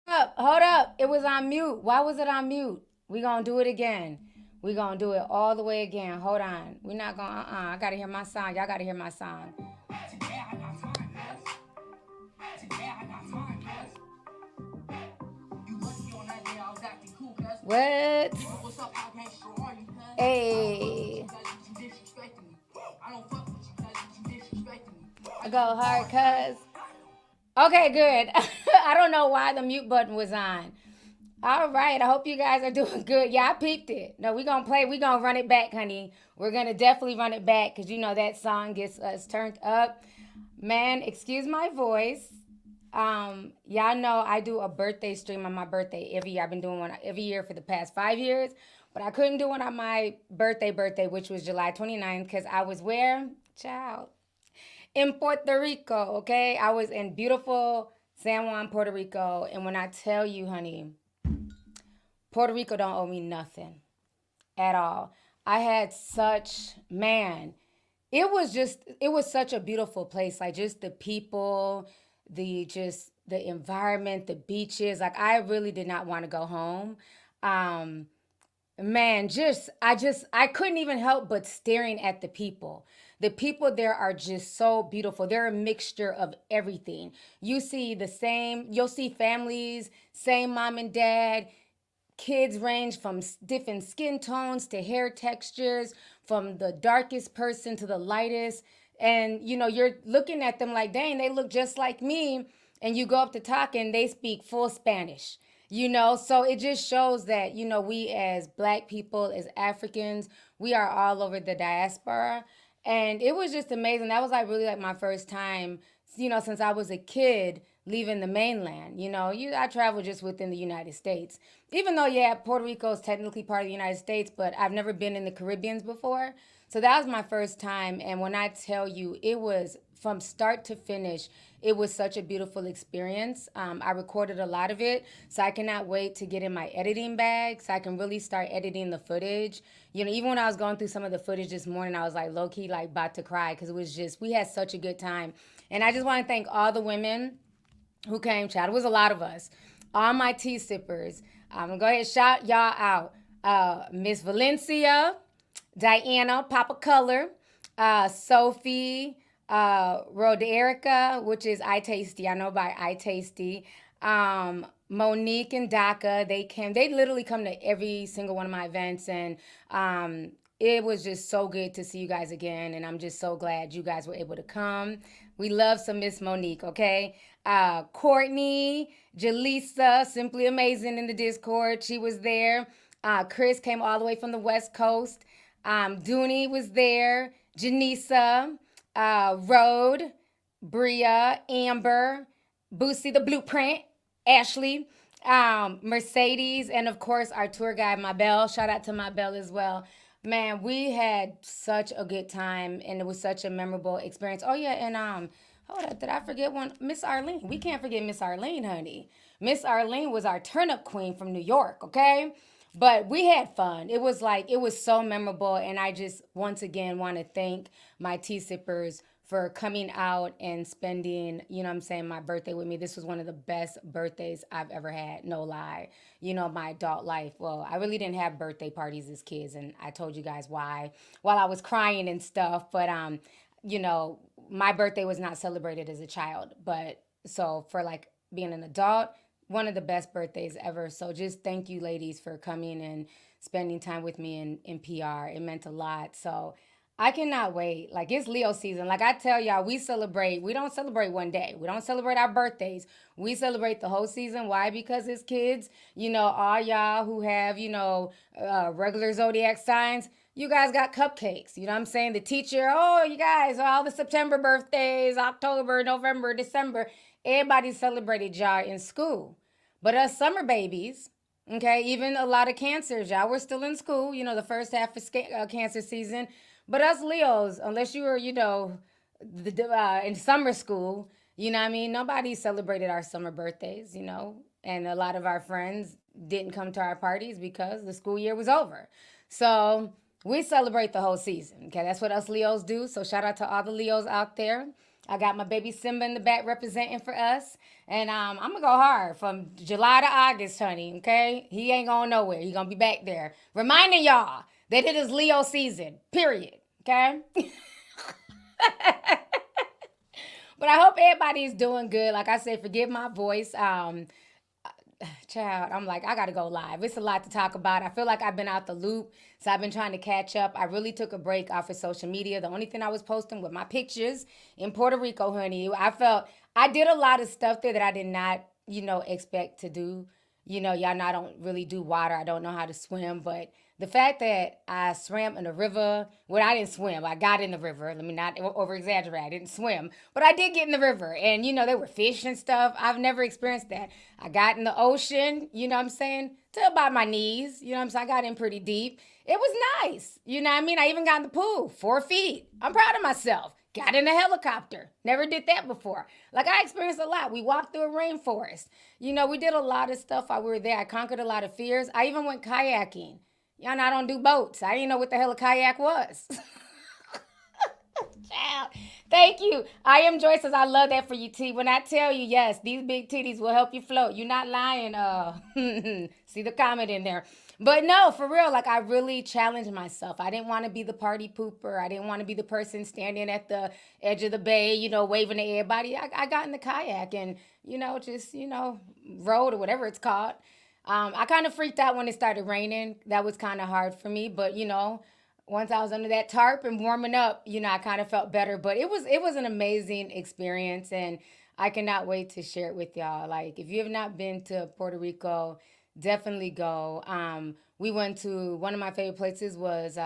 Hold up. It was on mute. Why was it on mute? We gonna do it again. We gonna do it all the way again. Hold on. We not gonna. I gotta hear my song. Y'all gotta hear my song. What? Hey. I go hard, cuz. Okay, good. I don't know why the mute button was on. All right. I hope you guys are doing good. Yeah, I peeped it. No, we gonna play. We gonna run it back, honey. We're gonna definitely run it back because you know that song gets us turned up. Man, excuse my voice. Y'all know I do a birthday stream on my birthday every year. I've been doing one every year for the past 5 years, but I couldn't do one on my birthday, which was July 29th, because I was where? Child. In Puerto Rico, okay? I was in beautiful San Juan, Puerto Rico. And when I tell you, honey, Puerto Rico don't owe me nothing at all. I had such, man, it was such a beautiful place. Like just the people, the environment, the beaches. Like I really did not want to go home. Um, Man, I couldn't even help but staring at the people. The people there are just so beautiful. They're a mixture of everything. You'll see families, same mom and dad. Kids range from different skin tones to hair textures, from the darkest person to the lightest. And you're looking at them like, dang, they look just like me. And you go up to talk and they speak full Spanish. So it just shows that, we as black people, as Africans, we are all over the diaspora. And it was just amazing. That was like really like my first time, since I was a kid leaving the mainland. I traveled just within the United States. Even though, yeah, Puerto Rico is technically part of the United States, but I've never been in the Caribbeans before. So that was my first time. And when I tell you, it was from start to finish, it was such a beautiful experience. I recorded a lot of it, so I cannot wait to get in my editing bag so I can really start editing the footage. Even when I was going through some of the footage this morning, I was like low key, like about to cry because it was just, we had such a good time. And I just want to thank all the women who came, child. It was a lot of us. All my tea sippers. I'm going to go ahead and shout y'all out. Miss Valencia, Diana, Papa Color, Sophie, Roderica, which is I Tasty. I know by I Tasty. Monique and Daka, they literally come to every single one of my events. And it was just so good to see you guys again. And I'm just so glad you guys were able to come. We love some Miss Monique, okay? Courtney, Jaleesa, Simply Amazing in the Discord. She was there. Kris came all the way from the West Coast. Dooney was there. Janisa, Rode, Bria, Amber, Boosie the Blueprint, Ashley, Mercedes, and of course our tour guide, Mabel. Shout out to Mabel as well. Man, we had such a good time, and it was such a memorable experience. Oh yeah, and hold up, did I forget one? Miss Arlene. We can't forget Miss Arlene, honey. Miss Arlene was our turnip queen from New York. Okay. But we had fun. It was so memorable. And I just once again want to thank my tea sippers for coming out and spending, what I'm saying, my birthday with me. This was one of the best birthdays I've ever had, no lie. My adult life. Well, I really didn't have birthday parties as kids, and I told you guys why while I was crying and stuff. But you know, my birthday was not celebrated as a child. But so for like being an adult, one of the best birthdays ever. So just thank you, ladies, for coming and spending time with me in PR. It meant a lot. So I cannot wait. Like it's Leo season. Like I tell y'all, we don't celebrate one day. We don't celebrate our birthdays. We celebrate the whole season. Why? Because as kids, all y'all who have, regular zodiac signs, you guys got cupcakes. You know what I'm saying? The teacher, oh, you guys, all the September birthdays, October, November, December, everybody celebrated y'all in school. But us summer babies, okay, even a lot of cancers, y'all were still in school, the first half of cancer season. But us Leos, unless you were, in summer school, you know what I mean? Nobody celebrated our summer birthdays, and a lot of our friends didn't come to our parties because the school year was over. So we celebrate the whole season. Okay, that's what us Leos do. So shout out to all the Leos out there. I got my baby Simba in the back representing for us. And I'm going to go hard from July to August, honey, okay? He ain't going nowhere. He going to be back there. Reminding y'all that it is Leo season, period, okay? But I hope everybody is doing good. Like I said, forgive my voice. Child, I'm like, I gotta go live. It's a lot to talk about. I feel like I've been out the loop, so I've been trying to catch up. I really took a break off of social media. The only thing I was posting was my pictures in Puerto Rico, honey. I felt I did a lot of stuff there that I did not, expect to do. Y'all know I don't really do water. I don't know how to swim, but the fact that I swam in a river, well, I didn't swim. I got in the river. Let me not over exaggerate. I didn't swim, but I did get in the river. And, there were fish and stuff. I've never experienced that. I got in the ocean, you know what I'm saying, to about my knees. You know what I'm saying? I got in pretty deep. It was nice. You know what I mean? I even got in the pool, 4 feet. I'm proud of myself. Got in a helicopter. Never did that before. Like, I experienced a lot. We walked through a rainforest. We did a lot of stuff while we were there. I conquered a lot of fears. I even went kayaking. Y'all know I don't do boats. I didn't know what the hell a kayak was. Child. Thank you. I am Joyce says I love that for you, T. When I tell you, yes, these big titties will help you float. You're not lying. See the comment in there. But no, for real, like I really challenged myself. I didn't want to be the party pooper. I didn't want to be the person standing at the edge of the bay, waving to everybody. I got in the kayak and, just, rode or whatever it's called. I kind of freaked out when it started raining. That was kind of hard for me. But, once I was under that tarp and warming up, I kind of felt better. But it was an amazing experience. And I cannot wait to share it with y'all. Like, if you have not been to Puerto Rico, definitely go. We went to, one of my favorite places was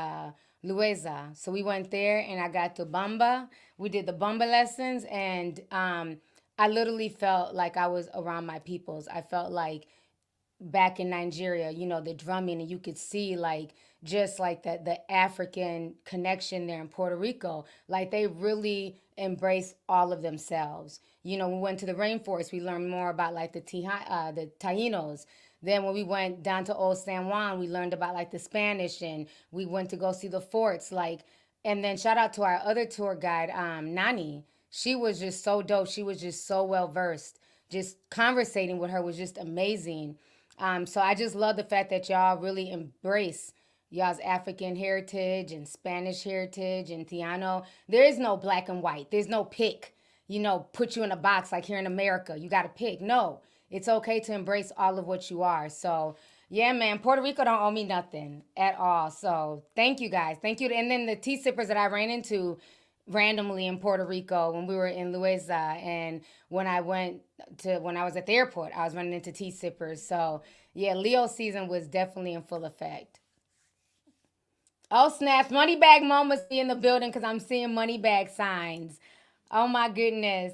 Lueza. So we went there and I got to Bamba. We did the Bamba lessons. And I literally felt like I was around my peoples. I felt like back in Nigeria, the drumming, and you could see like just like the African connection there in Puerto Rico. Like they really embrace all of themselves. We went to the rainforest, we learned more about like the Tainos. Then when we went down to Old San Juan, we learned about like the Spanish, and we went to go see the forts. Like, and then shout out to our other tour guide, Nani. She was just so dope. She was just so well versed. Just conversating with her was just amazing. So I just love the fact that y'all really embrace y'all's African heritage and Spanish heritage and Tiano. There is no black and white. There's no pick, put you in a box like here in America. You got to pick. No, it's okay to embrace all of what you are. So yeah, man, Puerto Rico don't owe me nothing at all. So thank you guys. Thank you. And then the tea sippers that I ran into randomly in Puerto Rico when we were in Lueza, and when I was at the airport, I was running into tea sippers. So yeah, Leo season was definitely in full effect. Oh snaps, money bag moments in the building because I'm seeing money bag signs. Oh my goodness.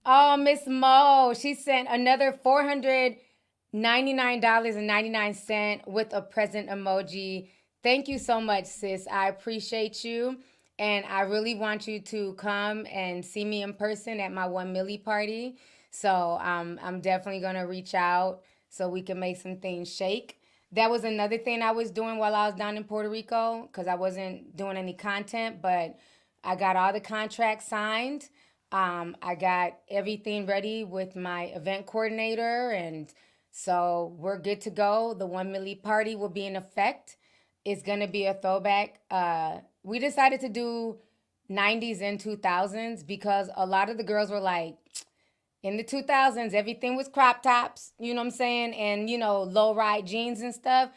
Oh, Miss Mo, she sent another $499.99 with a present emoji. Thank you so much, sis. I appreciate you. And I really want you to come and see me in person at my 1 milli party. So I'm definitely going to reach out so we can make some things shake. That was another thing I was doing while I was down in Puerto Rico because I wasn't doing any content, but I got all the contracts signed. I got everything ready with my event coordinator, and so we're good to go. The 1 milli party will be in effect. It's going to be a throwback. We decided to do 90s and 2000s because a lot of the girls were like, in the 2000s, everything was crop tops, you know what I'm saying? And, low ride jeans and stuff.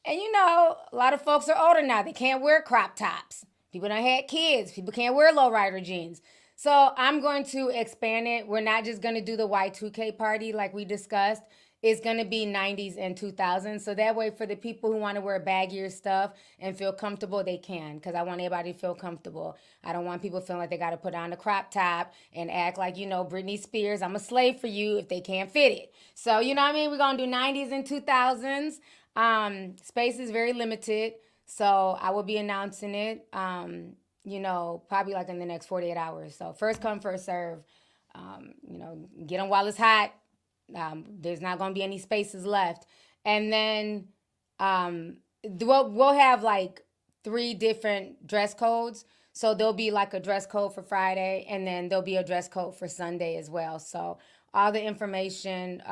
And, a lot of folks are older now. They can't wear crop tops. People done had kids. People can't wear low rider jeans. So I'm going to expand it. We're not just going to do the Y2K party like we discussed. It's going to be 90s and 2000s. So that way for the people who want to wear baggier stuff and feel comfortable, they can. Because I want everybody to feel comfortable. I don't want people feeling like they got to put on a crop top and act like, Britney Spears, I'm a slave for you if they can't fit it. So, you know what I mean? We're going to do 90s and 2000s. Space is very limited. So I will be announcing it, probably like in the next 48 hours. So first come, first serve. Get them while it's hot. There's not going to be any spaces left. And then we'll have like 3 different dress codes. So there'll be like a dress code for Friday, and then there'll be a dress code for Sunday as well. So all the information,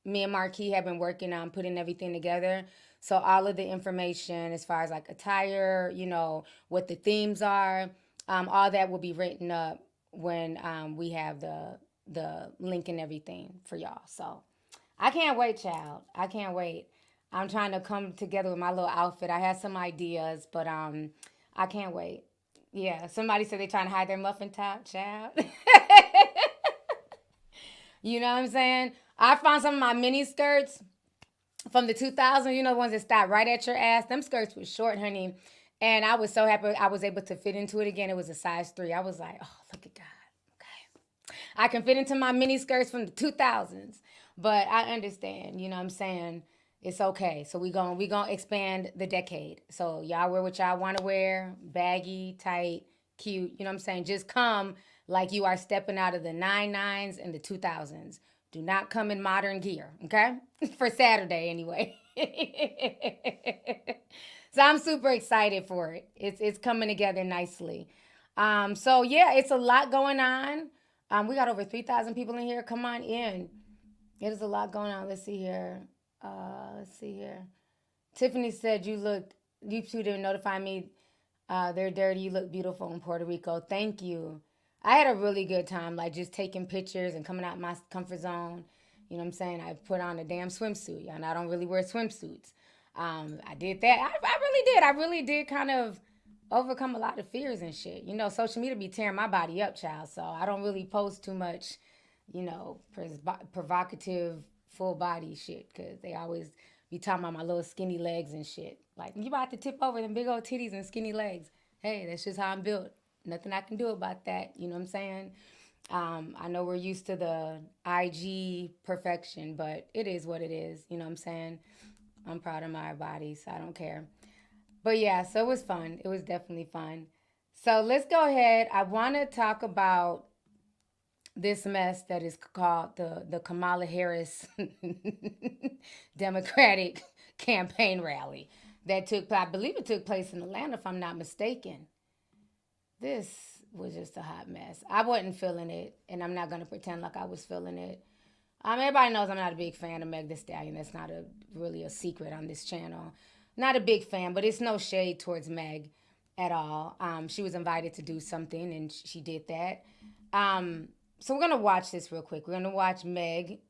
me and Marquis have been working on putting everything together. So all of the information as far as like attire, what the themes are, all that will be written up when we have the link and everything for y'all. So I can't wait, child. I can't wait. I'm trying to come together with my little outfit. I had some ideas, but I can't wait. Yeah, somebody said they're trying to hide their muffin top, child. You know what I'm saying? I found some of my mini skirts from the 2000s, the ones that stop right at your ass. Them skirts were short, honey. And I was so happy I was able to fit into it again. It was a size 3. I was like, oh, look at God. Okay. I can fit into my mini skirts from the 2000s. But I understand, you know what I'm saying? It's okay. So we gonna expand the decade. So y'all wear what y'all want to wear. Baggy, tight, cute. You know what I'm saying? Just come like you are stepping out of the 99s and the 2000s. Do not come in modern gear, okay? For Saturday anyway. So I'm super excited for it. It's coming together nicely. So yeah, it's a lot going on. We got over 3,000 people in here. Come on in. There's a lot going on. Let's see here. Tiffany said you two didn't notify me. They're dirty. You look beautiful in Puerto Rico. Thank you. I had a really good time, like just taking pictures and coming out my comfort zone. You know what I'm saying? I put on a damn swimsuit, and I don't really wear swimsuits. I did that. I really did. I really did kind of overcome a lot of fears and shit. Social media be tearing my body up, child. So I don't really post too much, provocative full body shit, because they always be talking about my little skinny legs and shit. Like, you about to tip over them big old titties and skinny legs. Hey, that's just how I'm built. Nothing I can do about that. You know what I'm saying? I know we're used to the IG perfection, but it is what it is. You know what I'm saying? I'm proud of my body, so I don't care. But yeah, so it was fun. It was definitely fun. So let's go ahead. I want to talk about this mess that is called the Kamala Harris Democratic campaign rally that I believe it took place in Atlanta, if I'm not mistaken. This was just a hot mess. I wasn't feeling it, and I'm not going to pretend like I was feeling it. Everybody knows I'm not a big fan of Meg Thee Stallion. That's not really a secret on this channel. Not a big fan, but it's no shade towards Meg at all. She was invited to do something, and she did that. So we're going to watch this real quick. We're going to watch Meg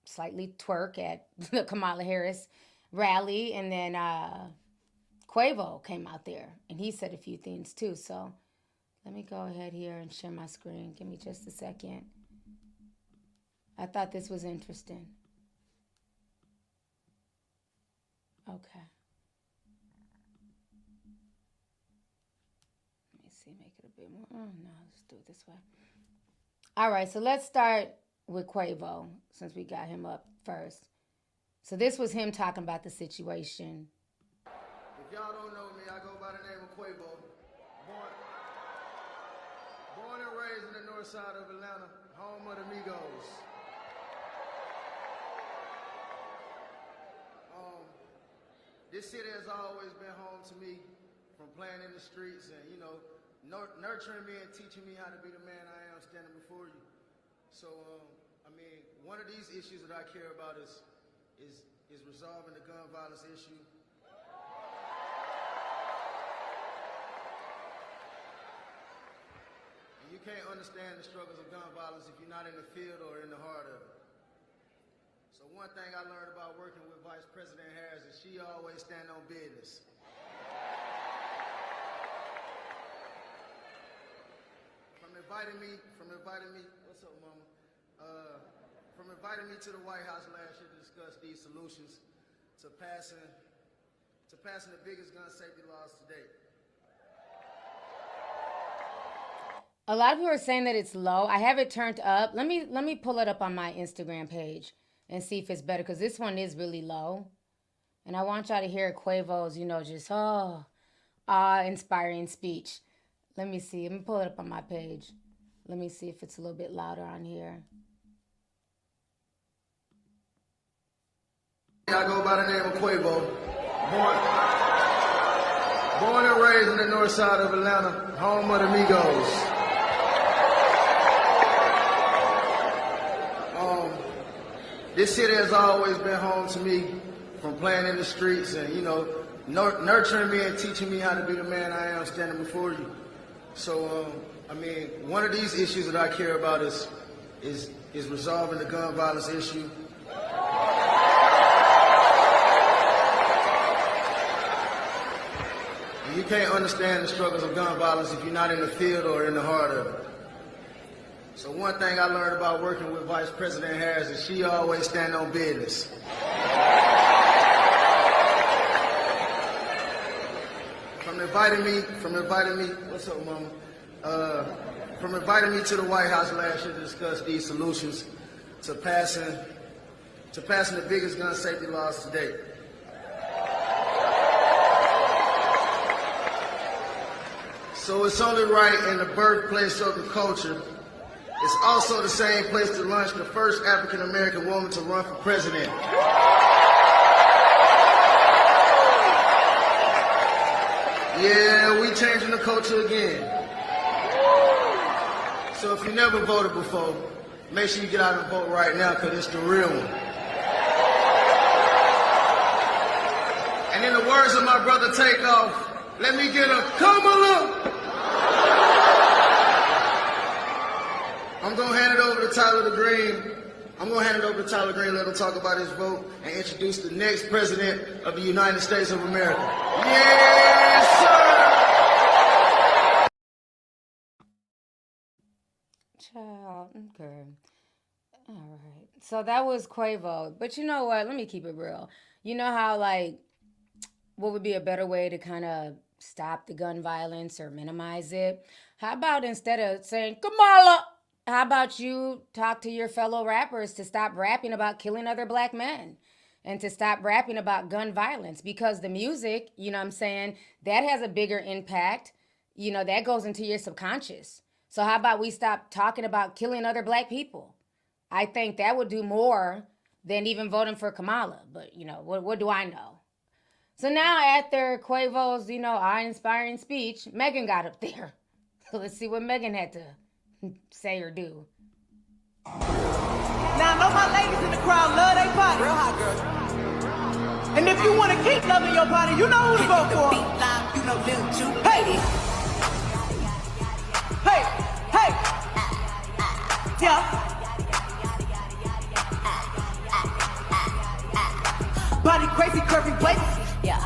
slightly twerk at the Kamala Harris rally, and then Quavo came out there, and he said a few things too. So let me go ahead here and share my screen. Give me just a second. I thought this was interesting. Okay. Let me see, make it a bit more. Oh, no, let's do it this way. All right, so let's start with Quavo, since we got him up first. So this was him talking about the situation. If y'all don't know me, I go by the name of Quavo. Born and raised in the north side of Atlanta, home of the Migos. This city has always been home to me, from playing in the streets and, nurturing me and teaching me how to be the man I am standing before you. So, one of these issues that I care about is resolving the gun violence issue. And you can't understand the struggles of gun violence if you're not in the field or in the heart of it. So one thing I learned about working with Vice President Harris is she always stand on business. From inviting me, what's up, mama? From inviting me to the White House last year to discuss these solutions to passing the biggest gun safety laws to date. A lot of people are saying that it's low. I have it turned up. Let me pull it up on my Instagram page and see if it's better, because this one is really low. And I want y'all to hear Quavo's, just, awe-inspiring speech. Let me see. Let me pull it up on my page. Let me see if it's a little bit louder on here. I go by the name of Quavo. Born and raised in the north side of Atlanta, home of the Migos. This city has always been home to me, from playing in the streets and, you know, nurturing me and teaching me how to be the man I am standing before you. So, I mean, one of these issues that I care about is resolving the gun violence issue. And you can't understand the struggles of gun violence if you're not in the field or in the heart of it. So one thing I learned about working with Vice President Harris is she always stand on business. From inviting me, what's up, mama? From inviting me to the White House last year to discuss these solutions to passing the biggest gun safety laws to date. So it's only right in the birthplace of the culture. It's also the same place to launch the first African-American woman to run for president. Yeah, we changing the culture again. So if you never voted before, make sure you get out and vote right now, because it's the real one. And in the words of my brother Takeoff, let me get a Kamala. I'm going to hand it over to Tyler the Green. Let him talk about his vote and introduce the next president of the United States of America. Yes, sir! Child, okay. All right. So that was Quavo. But you know what? Let me keep it real. You know how, like, what would be a better way to kind of stop the gun violence or minimize it? How about instead of saying, Kamala, how about you talk to your fellow rappers to stop rapping about killing other black men and to stop rapping about gun violence? Because the music, you know what I'm saying, that has a bigger impact. You know, that goes into your subconscious. So how about we stop talking about killing other black people? I think that would do more than even voting for Kamala. But, you know, what do I know? So now after Quavo's, you know, awe-inspiring speech, Megan got up there. So let's see what Megan had to say or do. Now I know my ladies in the crowd love their body. Real hot girl. And if you want to keep loving your body, you know who to vote for. You know hey! Hey! Hey! Yeah. Body crazy, curvy, blatant. Yeah.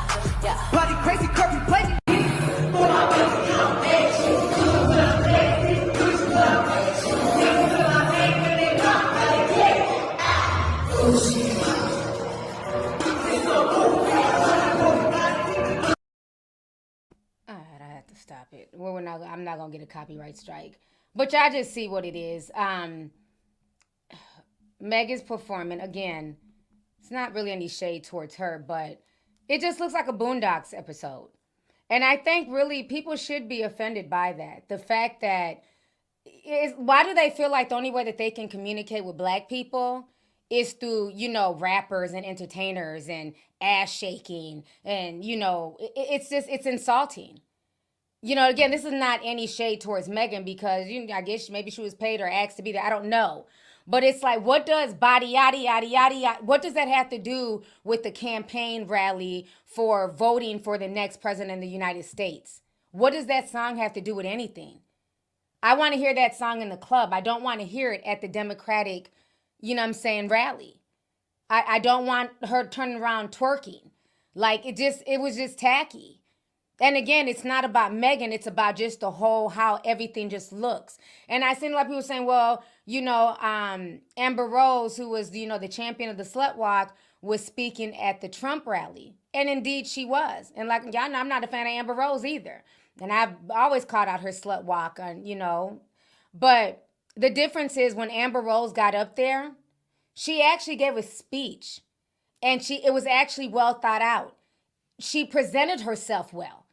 Body crazy, curvy, blatant. Stop it. Well, I'm not gonna get a copyright strike, but y'all just see what it is. Meg is performing again. It's not really any shade towards her, but it just looks like a Boondocks episode, and I think really people should be offended by that. The fact that why do they feel like the only way that they can communicate with black people is through, you know, rappers and entertainers and ass shaking, and you know, it's insulting. You know, again, this is not any shade towards Megan because, you know, I guess maybe she was paid or asked to be there. I don't know. But it's like, what does body yada, yada, yada, yada, what does that have to do with the campaign rally for voting for the next president of the United States? What does that song have to do with anything? I want to hear that song in the club. I don't want to hear it at the Democratic, you know what I'm saying, rally. I don't want her turning around twerking. Like, it was just tacky. And again, it's not about Megan. It's about just the whole, how everything just looks. And I seen a lot of people saying, well, you know, Amber Rose, who was, you know, the champion of the slut walk, was speaking at the Trump rally. And indeed she was. And like, y'all know, I'm not a fan of Amber Rose either. And I've always called out her slut walk, you know. But the difference is when Amber Rose got up there, she actually gave a speech. And it was actually well thought out. She presented herself well.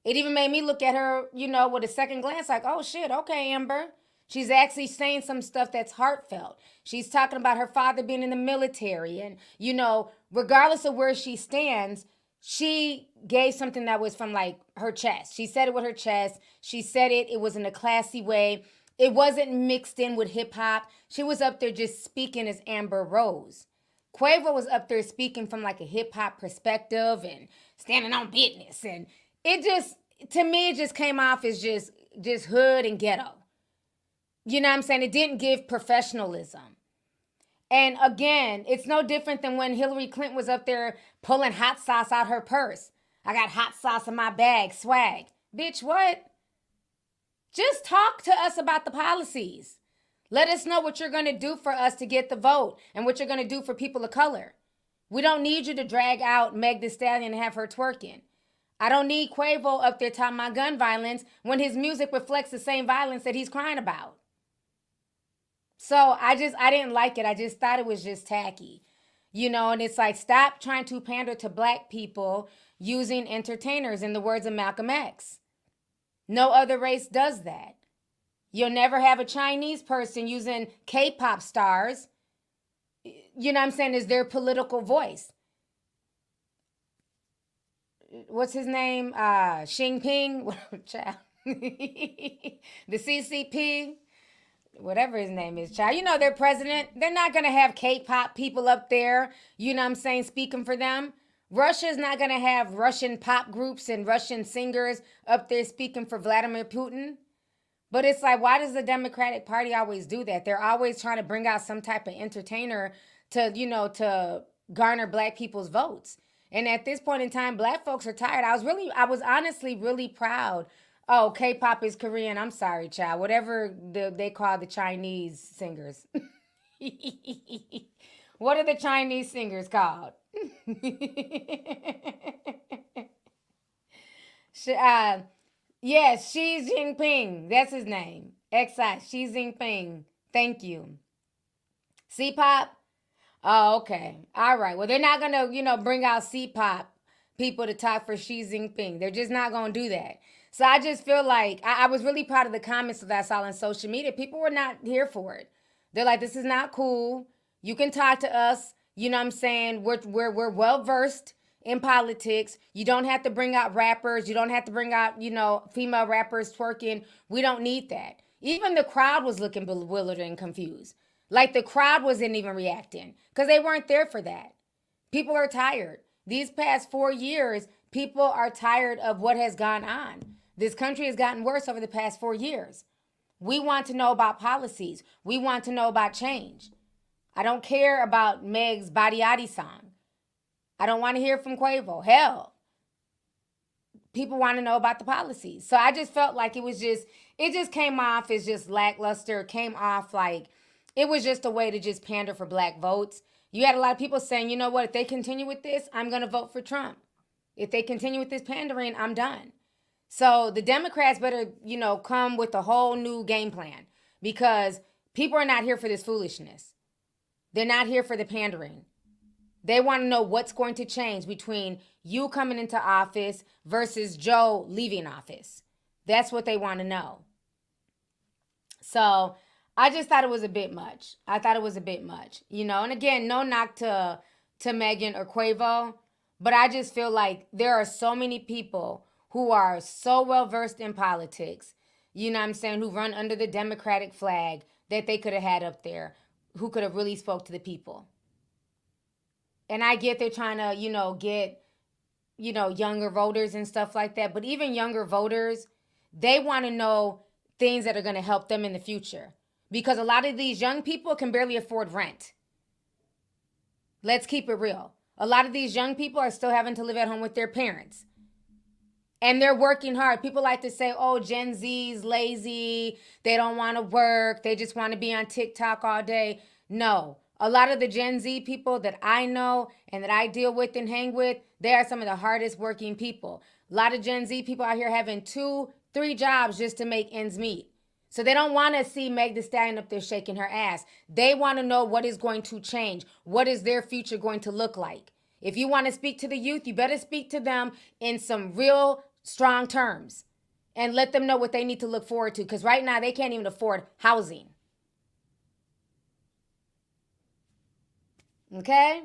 It even made me look at her, you know, with a second glance like, oh, shit, okay, Amber. She's actually saying some stuff that's heartfelt. She's talking about her father being in the military. And, you know, regardless of where she stands, she gave something that was from like her chest. She said it with her chest. She said it was in a classy way. It wasn't mixed in with hip hop. She was up there just speaking as Amber Rose. Quavo was up there speaking from like a hip hop perspective and standing on business. And it just, to me, it just came off as just hood and ghetto. You know what I'm saying? It didn't give professionalism. And again, it's no different than when Hillary Clinton was up there pulling hot sauce out her purse. I got hot sauce in my bag, swag. Bitch, what? Just talk to us about the policies. Let us know what you're going to do for us to get the vote and what you're going to do for people of color. We don't need you to drag out Meg Thee Stallion and have her twerking. I don't need Quavo up there talking about gun violence when his music reflects the same violence that he's crying about. So I didn't like it. I just thought it was just tacky. You know, and it's like, stop trying to pander to black people using entertainers, in the words of Malcolm X. No other race does that. You'll never have a Chinese person using K-pop stars, you know what I'm saying, as their political voice. What's his name? Xi Jinping? The CCP? Whatever his name is, child. You know, their president, they're not going to have K-pop people up there, you know what I'm saying, speaking for them. Russia's not going to have Russian pop groups and Russian singers up there speaking for Vladimir Putin. But it's like, why does the Democratic Party always do that? They're always trying to bring out some type of entertainer to, you know, to garner black people's votes. And at this point in time, black folks are tired. I was honestly really proud. Oh, K-pop is Korean. I'm sorry, child. Whatever they call the Chinese singers. What are the Chinese singers called? Yes, Xi Jinping. That's his name. XI, Xi Jinping. Thank you. C-pop? Oh, okay. All right. Well, they're not going to, you know, bring out C-pop people to talk for Xi Jinping. They're just not going to do that. So I just feel like I was really proud of the comments that I saw on social media. People were not here for it. They're like, this is not cool. You can talk to us. You know what I'm saying? We're well versed in politics. You don't have to bring out rappers. You don't have to bring out, you know, female rappers twerking. We don't need that. Even the crowd was looking bewildered and confused. Like the crowd wasn't even reacting because they weren't there for that. People are tired. These past 4 years, people are tired of what has gone on. This country has gotten worse over the past 4 years. We want to know about policies. We want to know about change. I don't care about Meg's Body Yaddy song. I don't want to hear from Quavo. Hell, people want to know about the policies. So I just felt like it just came off as just lackluster. It came off like it was just a way to just pander for black votes. You had a lot of people saying, you know what, if they continue with this, I'm going to vote for Trump. If they continue with this pandering, I'm done. So the Democrats better, you know, come with a whole new game plan because people are not here for this foolishness. They're not here for the pandering. They want to know what's going to change between you coming into office versus Joe leaving office. That's what they want to know. So I just thought it was a bit much. I thought it was a bit much, you know, and again, no knock to Megan or Quavo, but I just feel like there are so many people who are so well versed in politics, you know what I'm saying, who run under the Democratic flag that they could have had up there, who could have really spoke to the people. And I get they're trying to, you know, get, you know, younger voters and stuff like that. But even younger voters, they want to know things that are going to help them in the future. Because a lot of these young people can barely afford rent. Let's keep it real. A lot of these young people are still having to live at home with their parents. And they're working hard. People like to say, oh, Gen Z's lazy. They don't want to work. They just want to be on TikTok all day. No. A lot of the Gen Z people that I know and that I deal with and hang with, they are some of the hardest working people. A lot of Gen Z people out here having 2, 3 jobs just to make ends meet. So they don't want to see Meg Thee Stallion up there shaking her ass. They want to know what is going to change. What is their future going to look like? If you want to speak to the youth, you better speak to them in some real strong terms and let them know what they need to look forward to. Because right now they can't even afford housing. Okay?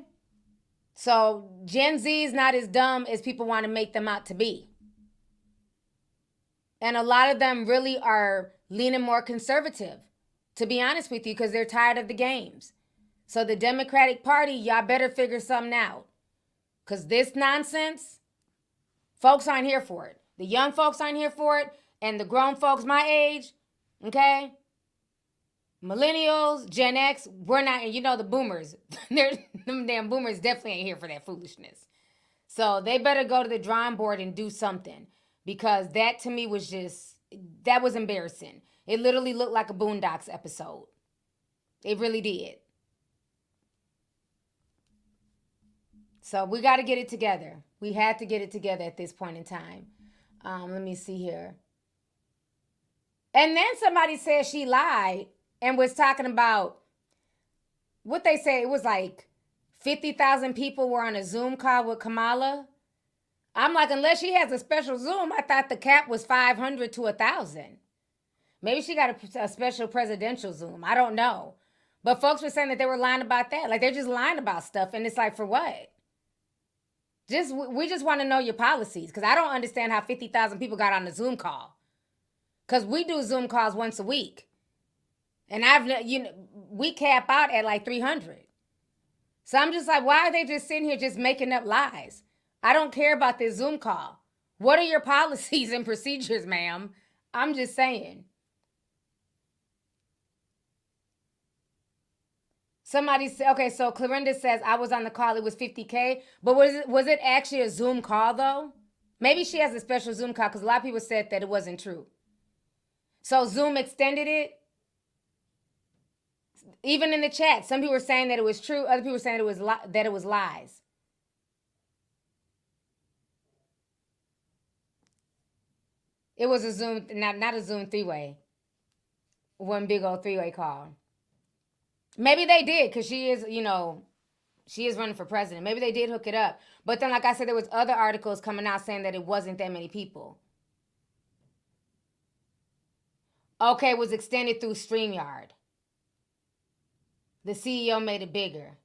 So Gen Z is not as dumb as people want to make them out to be. And a lot of them really are leaning more conservative, to be honest with you, because they're tired of the games. So the Democratic Party, y'all better figure something out. Because this nonsense, folks aren't here for it. The young folks aren't here for it. And the grown folks my age, okay? Millennials, Gen X, we're not, and you know the boomers. Them damn boomers definitely ain't here for that foolishness. So they better go to the drawing board and do something. Because that to me was that was embarrassing. It literally looked like a Boondocks episode. It really did. So we got to get it together. We had to get it together at this point in time. Let me see here. And then somebody said she lied and was talking about what they say. It was like 50,000 people were on a Zoom call with Kamala. I'm like, unless she has a special Zoom, I thought the cap was 500 to 1,000. Maybe she got a special presidential Zoom. I don't know. But folks were saying that they were lying about that. Like, they're just lying about stuff. And it's like, for what? We just want to know your policies. Because I don't understand how 50,000 people got on a Zoom call. Because we do Zoom calls once a week. And we cap out at like 300. So I'm just like, why are they just sitting here just making up lies? I don't care about this Zoom call. What are your policies and procedures, ma'am? I'm just saying. Somebody said, okay, so Clarinda says, I was on the call, it was 50K. But was it actually a Zoom call, though? Maybe she has a special Zoom call, because a lot of people said that it wasn't true. So Zoom extended it? Even in the chat, some people were saying that it was true. Other people were saying that it was lies. It was a Zoom, not a Zoom three-way. One big old three-way call. Maybe they did, because she is, she is running for president. Maybe they did hook it up. But then, like I said, there was other articles coming out saying that it wasn't that many people. Okay, it was extended through StreamYard. The CEO made it bigger.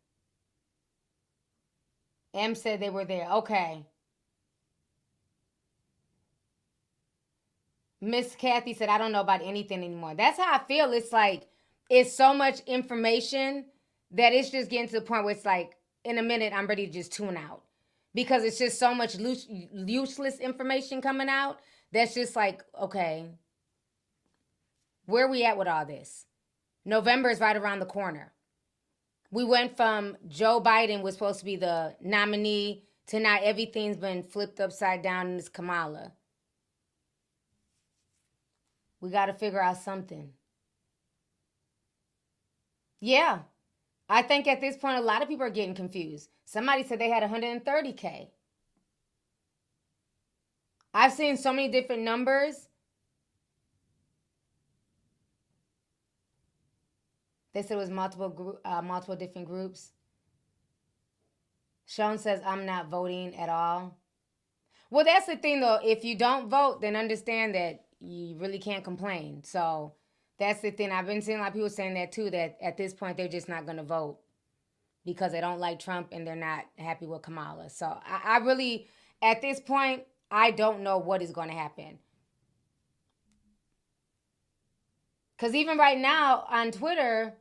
M said they were there. Okay. Miss Kathy said, I don't know about anything anymore. That's how I feel. It's like, it's so much information that it's just getting to the point where it's like, in a minute, I'm ready to just tune out. Because it's just so much useless information coming out. That's just like, okay, where are we at with all this? November is right around the corner. We went from Joe Biden was supposed to be the nominee to now everything's been flipped upside down and it's Kamala. We got to figure out something. Yeah. I think at this point, a lot of people are getting confused. Somebody said they had 130K. I've seen so many different numbers. They said it was multiple different groups. Sean says, I'm not voting at all. Well, that's the thing, though. If you don't vote, then understand that you really can't complain. So that's the thing. I've been seeing a lot of people saying that, too, that at this point, they're just not going to vote because they don't like Trump and they're not happy with Kamala. So I really, at this point, I don't know what is going to happen. Because even right now on Twitter,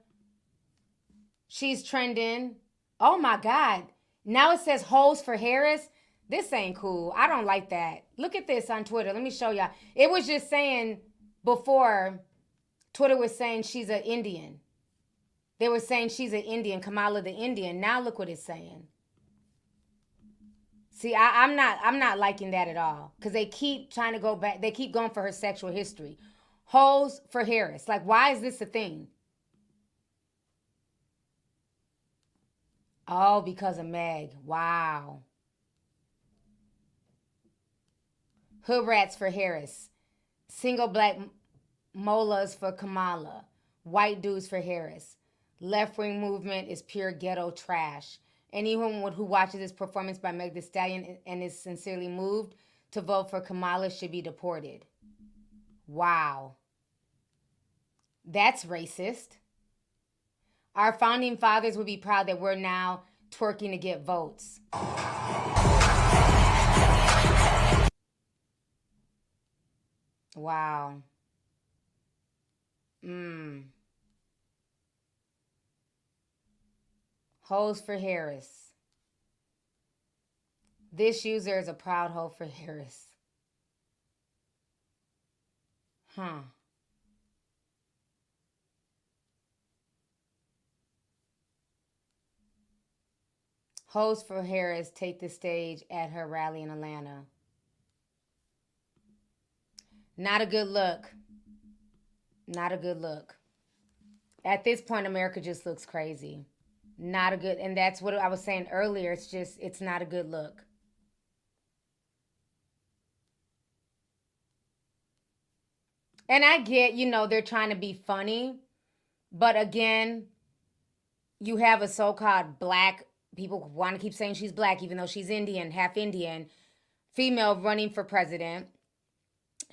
she's trending. Oh, my God. Now it says hoes for Harris. This ain't cool. I don't like that. Look at this on Twitter. Let me show y'all. It was just saying before, Twitter was saying she's an Indian. They were saying she's an Indian, Kamala the Indian. Now look what it's saying. See, I'm not liking that at all. Because they keep trying to go back. They keep going for her sexual history. Hoes for Harris. Like, why is this a thing? Oh, because of Meg. Wow. Hood rats for Harris. Single black molas for Kamala. White dudes for Harris. Left-wing movement is pure ghetto trash. Anyone who watches this performance by Meg Thee Stallion and is sincerely moved to vote for Kamala should be deported. Wow. That's racist. Our founding fathers would be proud that we're now twerking to get votes. Wow. Hoes for Harris. This user is a proud hoe for Harris. Huh. Hoes for Harris take the stage at her rally in Atlanta. Not a good look. Not a good look. At this point, America just looks crazy. Not a good, and that's what I was saying earlier. It's not a good look. And I get, they're trying to be funny. But again, you have a so-called black, people want to keep saying she's black, even though she's Indian, half Indian, female running for president.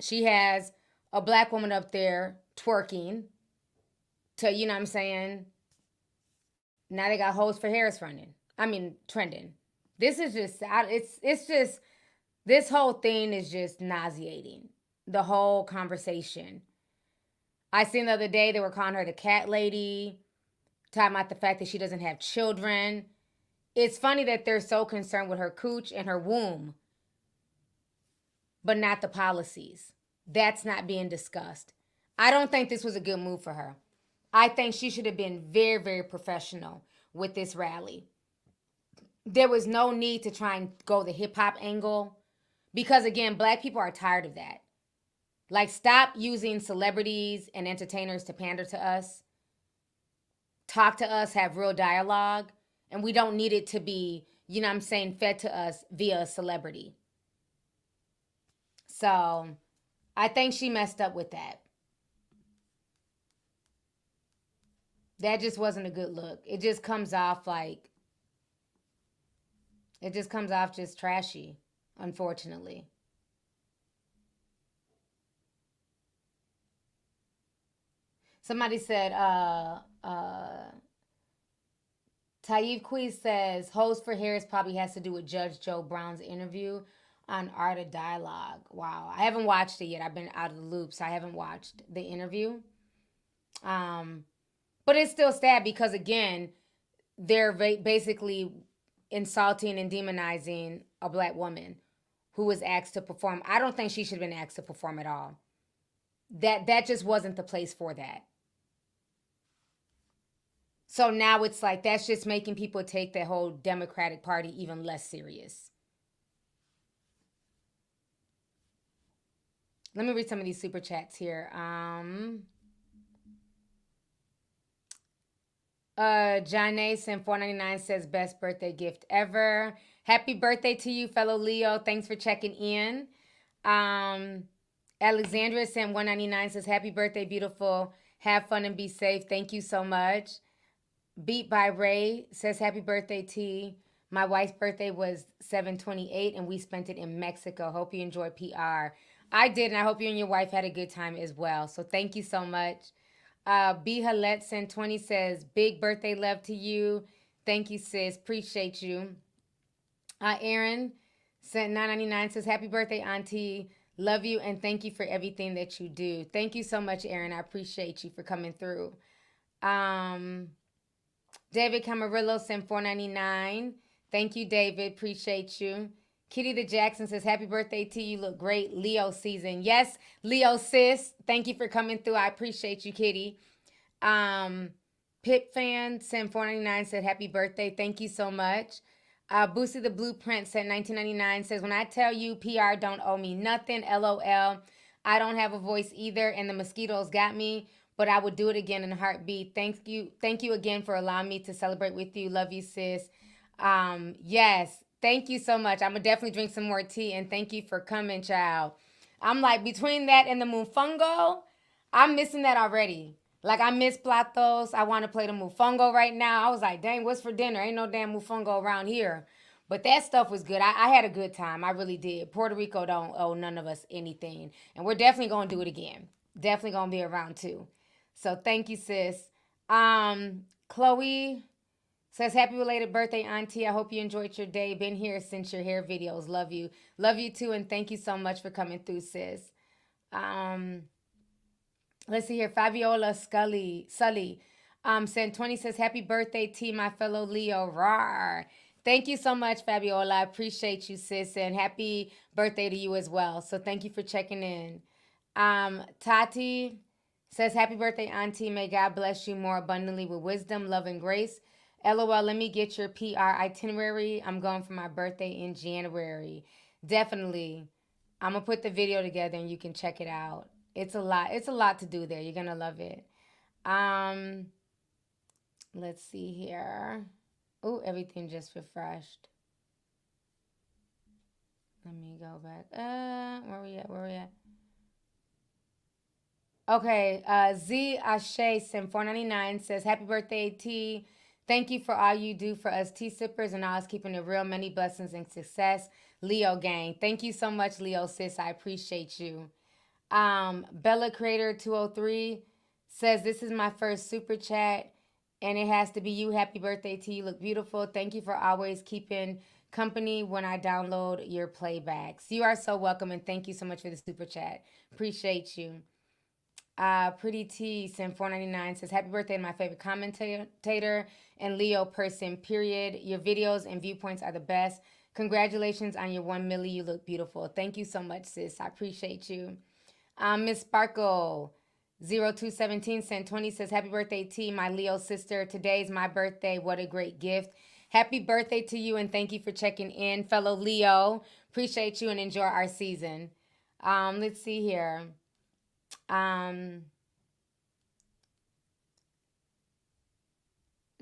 She has a black woman up there twerking to, you know what I'm saying? Now they got hoes for Harris trending. This is just, it's just, this whole thing is just nauseating. The whole conversation. I seen the other day they were calling her the cat lady, talking about the fact that she doesn't have children. It's funny that they're so concerned with her cooch and her womb, but not the policies. That's not being discussed. I don't think this was a good move for her. I think she should have been very, very professional with this rally. There was no need to try and go the hip-hop angle because, again, black people are tired of that. Like, stop using celebrities and entertainers to pander to us. Talk to us, have real dialogue. And we don't need it to be, fed to us via a celebrity. So, I think she messed up with that. That just wasn't a good look. It just comes off just trashy, unfortunately. Somebody said, Taib Queez says, host for Harris probably has to do with Judge Joe Brown's interview on Art of Dialogue. Wow. I haven't watched it yet. I've been out of the loop, so I haven't watched the interview. But it's still sad because, again, they're basically insulting and demonizing a black woman who was asked to perform. I don't think she should have been asked to perform at all. That just wasn't the place for that. So now it's like that's just making people take the whole Democratic Party even less serious. Let me read some of these super chats here. Janae Sim 499 says best birthday gift ever. Happy birthday to you, fellow Leo. Thanks for checking in. Alexandra Sim 199 says happy birthday, beautiful. Have fun and be safe. Thank you so much. Beat by Ray says happy birthday, T. My wife's birthday was 7/28 and we spent it in Mexico. Hope you enjoy PR. I did, and I hope you and your wife had a good time as well. So thank you so much. B. Halet sent 20 says, big birthday love to you. Thank you, sis. Appreciate you. Aaron sent 999 says, happy birthday, auntie. Love you and thank you for everything that you do. Thank you so much, Aaron. I appreciate you for coming through. David Camarillo sent 499. Thank you, David. Appreciate you. Kitty the Jackson says, happy birthday to you. Look great. Leo season. Yes, Leo sis. Thank you for coming through. I appreciate you, Kitty. Pip fan sent 499 said, happy birthday. Thank you so much. Boosie the Blueprint sent 1999 says, when I tell you PR don't owe me nothing, LOL. I don't have a voice either and the mosquitoes got me, but I would do it again in a heartbeat. Thank you again for allowing me to celebrate with you. Love you, sis. Yes. Thank you so much. I'm going to definitely drink some more tea, and thank you for coming, child. I'm like, between that and the Mofongo, I'm missing that already. Like, I miss Platos. I want to play the Mofongo right now. I was like, dang, what's for dinner? Ain't no damn Mofongo around here. But that stuff was good. I had a good time. I really did. Puerto Rico don't owe none of us anything. And we're definitely going to do it again. Definitely going to be around, too. So, thank you, sis. Chloe Says, happy belated birthday, Auntie. I hope you enjoyed your day. Been here since your hair videos. Love you. Love you too, and thank you so much for coming through, sis. Um, let's see here. Fabiola Sully. Sent 20 says, happy birthday, T, my fellow Leo. Rawr. Thank you so much, Fabiola. I appreciate you, sis, and happy birthday to you as well. So thank you for checking in. Tati says, happy birthday, Auntie. May God bless you more abundantly with wisdom, love, and grace. LOL, let me get your PR itinerary. I'm going for my birthday in January. Definitely. I'm going to put the video together and you can check it out. It's a lot. It's a lot to do there. You're going to love it. Let's see here. Oh, everything just refreshed. Let me go back. Where we at? Okay, Z Ashe Sim 499 says, happy birthday, T. Thank you for all you do for us tea sippers and always keeping it real. Many blessings and success. Leo gang. Thank you so much, Leo sis. I appreciate you. Bella Creator 203 says, this is my first super chat and it has to be you. Happy birthday to you. You look beautiful. Thank you for always keeping company when I download your playbacks. You are so welcome and thank you so much for the super chat. Appreciate you. Pretty T Sim 499 says, happy birthday to my favorite commentator and Leo person, period. Your videos and viewpoints are the best. Congratulations on your 1 milli. You look beautiful. Thank you so much, sis. I appreciate you. Miss Sparkle 0217 sent 20 says, happy birthday, T, my Leo sister. Today's my birthday. What a great gift. Happy birthday to you and thank you for checking in, fellow Leo. Appreciate you and enjoy our season. Let's see here.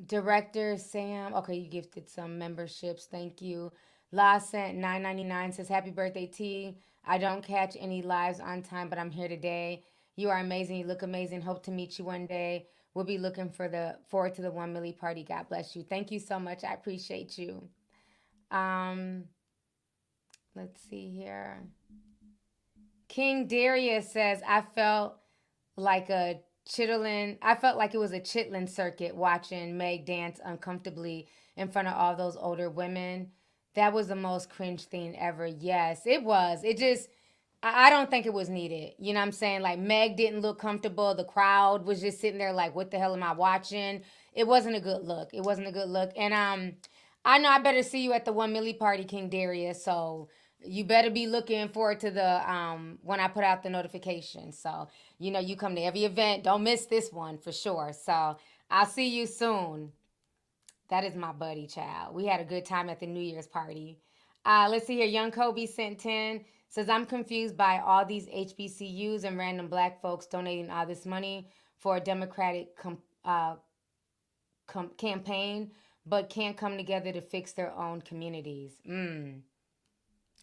Director Sam. Okay, you gifted some memberships. Thank you. La sent 9.99 says, happy birthday, T. I don't catch any lives on time, but I'm here today. You are amazing. You look amazing. Hope to meet you one day. We'll be looking forward to the 1 milli party. God bless you. Thank you so much. I appreciate you. Let's see here. King Darius says, I felt like it was a chitlin circuit watching Meg dance uncomfortably in front of all those older women. That was the most cringe thing ever. Yes, it was. I don't think it was needed. You know what I'm saying? Like, Meg didn't look comfortable. The crowd was just sitting there like, what the hell am I watching? It wasn't a good look. And I know I better see you at the 1 milli party, King Darius. So you better be looking forward to the when I put out the notification. So, you come to every event. Don't miss this one for sure. So I'll see you soon. That is my buddy, child. We had a good time at the New Year's party. Let's see here. Young Kobe sent 10. Says, I'm confused by all these HBCUs and random black folks donating all this money for a Democratic campaign, but can't come together to fix their own communities.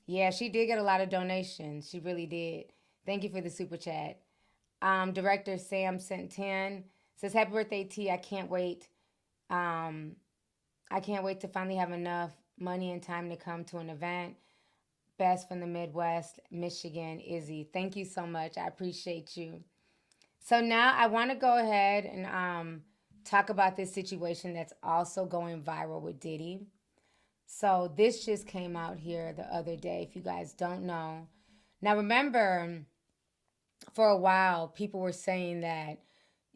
Yeah, she did get a lot of donations. She really did. Thank you for the super chat. Director Sam sent 10. Says, happy birthday, T. I can't wait. I can't wait to finally have enough money and time to come to an event. Best from the Midwest, Michigan, Izzy. Thank you so much. I appreciate you. So now I want to go ahead and talk about this situation that's also going viral with Diddy. So this just came out here the other day, if you guys don't know. Now remember, for a while, people were saying that,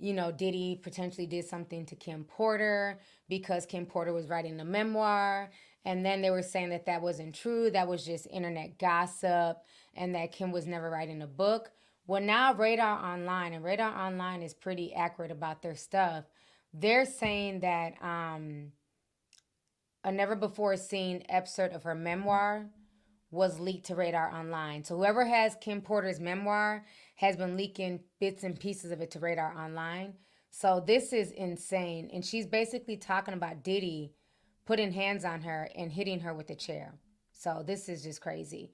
Diddy potentially did something to Kim Porter because Kim Porter was writing a memoir. And then they were saying that that wasn't true. That was just internet gossip and that Kim was never writing a book. Well, now Radar Online, and Radar Online is pretty accurate about their stuff. They're saying that a never-before-seen excerpt of her memoir was leaked to Radar Online. So whoever has Kim Porter's memoir has been leaking bits and pieces of it to Radar Online. So this is insane. And she's basically talking about Diddy putting hands on her and hitting her with a chair. So this is just crazy.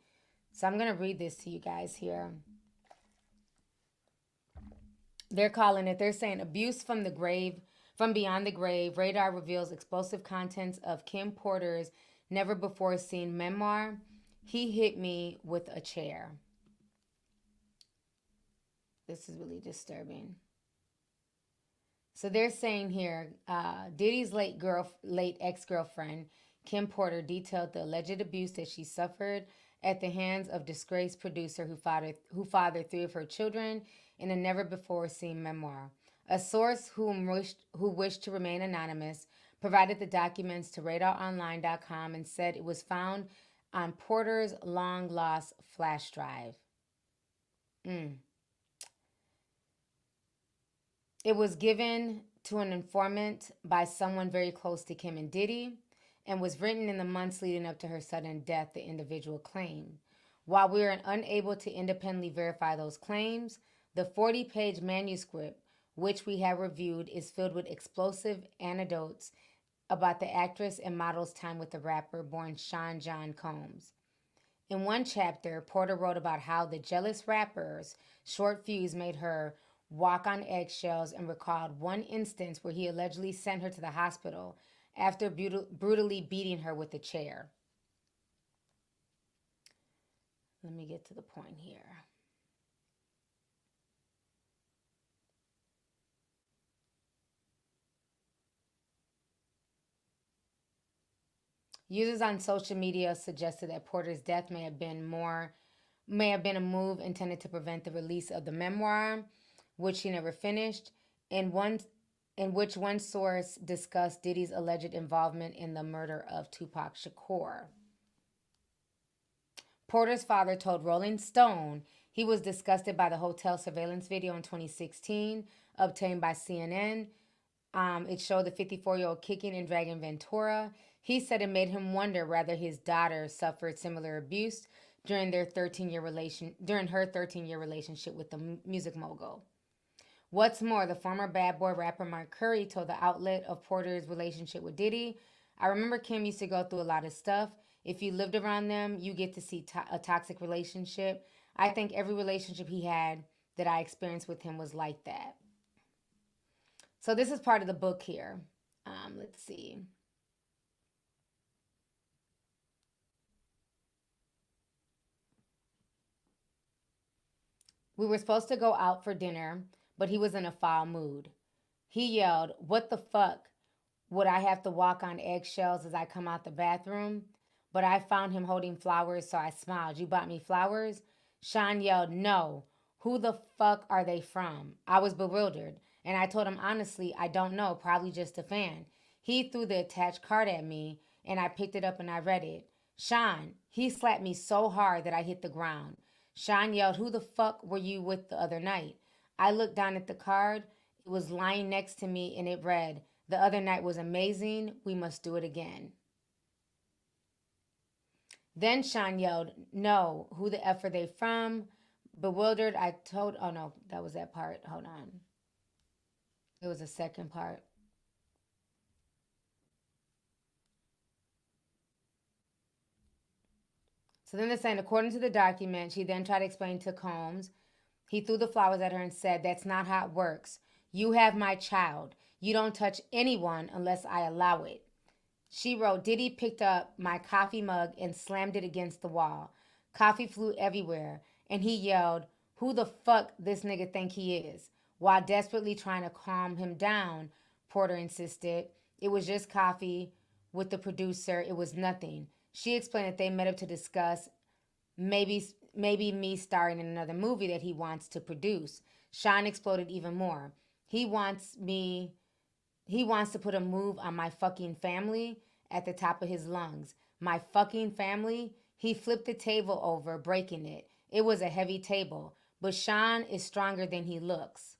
So I'm going to read this to you guys here. They're saying abuse from the grave, from beyond the grave. Radar reveals explosive contents of Kim Porter's never before seen memoir. He hit me with a chair. This is really disturbing. So they're saying here, Diddy's late ex-girlfriend, Kim Porter, detailed the alleged abuse that she suffered at the hands of disgraced producer who fathered three of her children in a never-before-seen memoir. A source who wished to remain anonymous provided the documents to RadarOnline.com and said it was found on Porter's long-lost flash drive. It was given to an informant by someone very close to Kim and Diddy and was written in the months leading up to her sudden death, the individual claimed. While we are unable to independently verify those claims, the 40-page manuscript, which we have reviewed, is filled with explosive anecdotes about the actress and model's time with the rapper born Sean John Combs. In one chapter, Porter wrote about how the jealous rapper's short fuse made her walk on eggshells and recalled one instance where he allegedly sent her to the hospital after brutally beating her with a chair. Let me get to the point here. Users on social media suggested that Porter's death may have been a move intended to prevent the release of the memoir, which she never finished, in which one source discussed Diddy's alleged involvement in the murder of Tupac Shakur. Porter's father told Rolling Stone he was disgusted by the hotel surveillance video in 2016 obtained by CNN. It showed the 54-year-old kicking and dragging Ventura. He said it made him wonder whether his daughter suffered similar abuse during her 13-year relationship with the music mogul. What's more, the former Bad Boy rapper Mark Curry told the outlet of Porter's relationship with Diddy, "I remember Kim used to go through a lot of stuff. If you lived around them, you get to see a toxic relationship. I think every relationship he had that I experienced with him was like that." So this is part of the book here. Let's see. We were supposed to go out for dinner, but he was in a foul mood. He yelled, "What the fuck? Would I have to walk on eggshells as I come out the bathroom?" But I found him holding flowers, so I smiled. "You bought me flowers?" Sean yelled, "No. Who the fuck are they from?" I was bewildered, and I told him honestly, I don't know, probably just a fan. He threw the attached card at me, and I picked it up and I read it. Sean, he slapped me so hard that I hit the ground. Sean yelled, "Who the fuck were you with the other night?" I looked down at the card. It was lying next to me, and it read, "The other night was amazing. We must do it again." Then Sean yelled, "No, who the F are they from?" Bewildered, I told, oh no, that was that part. Hold on. It was the second part. So then they're saying, according to the document, she then tried to explain to Combs. He threw the flowers at her and said, "That's not how it works. You have my child. You don't touch anyone unless I allow it." She wrote, "Diddy picked up my coffee mug and slammed it against the wall. Coffee flew everywhere, and he yelled, 'Who the fuck this nigga think he is?' While desperately trying to calm him down," Porter insisted. "It was just coffee with the producer. It was nothing." She explained that they met up to discuss maybe me starring in another movie that he wants to produce. Sean exploded even more. He wants to put a move on my fucking family at the top of his lungs. My fucking family? He flipped the table over, breaking it. It was a heavy table, but Sean is stronger than he looks.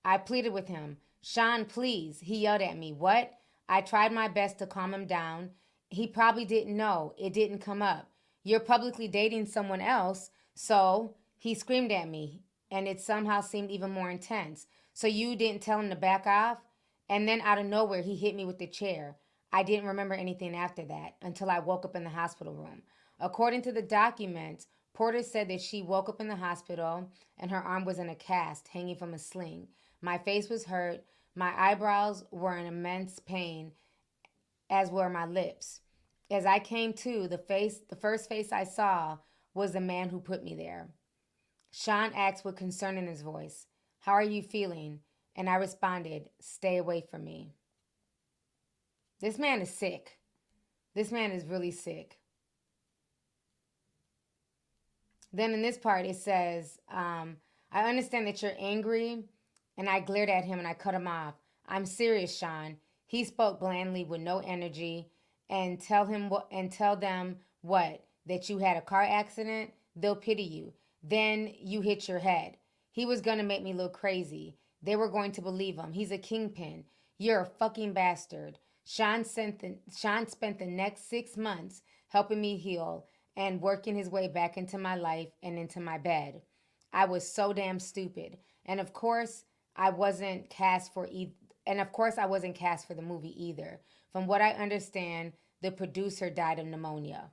I pleaded with him. "Sean, please." He yelled at me. "What?" I tried my best to calm him down. He probably didn't know. It didn't come up. "You're publicly dating someone else, so..." He screamed at me, and it somehow seemed even more intense. "So you didn't tell him to back off?" And then out of nowhere, he hit me with the chair. I didn't remember anything after that until I woke up in the hospital room. According to the documents, Porter said that she woke up in the hospital and her arm was in a cast hanging from a sling. My face was hurt. My eyebrows were in immense pain, as were my lips. As I came to, the first face I saw was the man who put me there. Sean asked with concern in his voice, "How are you feeling?" And I responded, "Stay away from me." This man is sick. This man is really sick. Then in this part, it says, I understand that you're angry, and I glared at him and I cut him off. "I'm serious, Sean." He spoke blandly with no energy. "And tell them what? That you had a car accident? They'll pity you. Then you hit your head. He was going to make me look crazy. They were going to believe him. He's a kingpin. You're a fucking bastard." Sean spent the next 6 months helping me heal and working his way back into my life and into my bed. I was so damn stupid. And of course, I wasn't cast for the movie either. From what I understand, the producer died of pneumonia.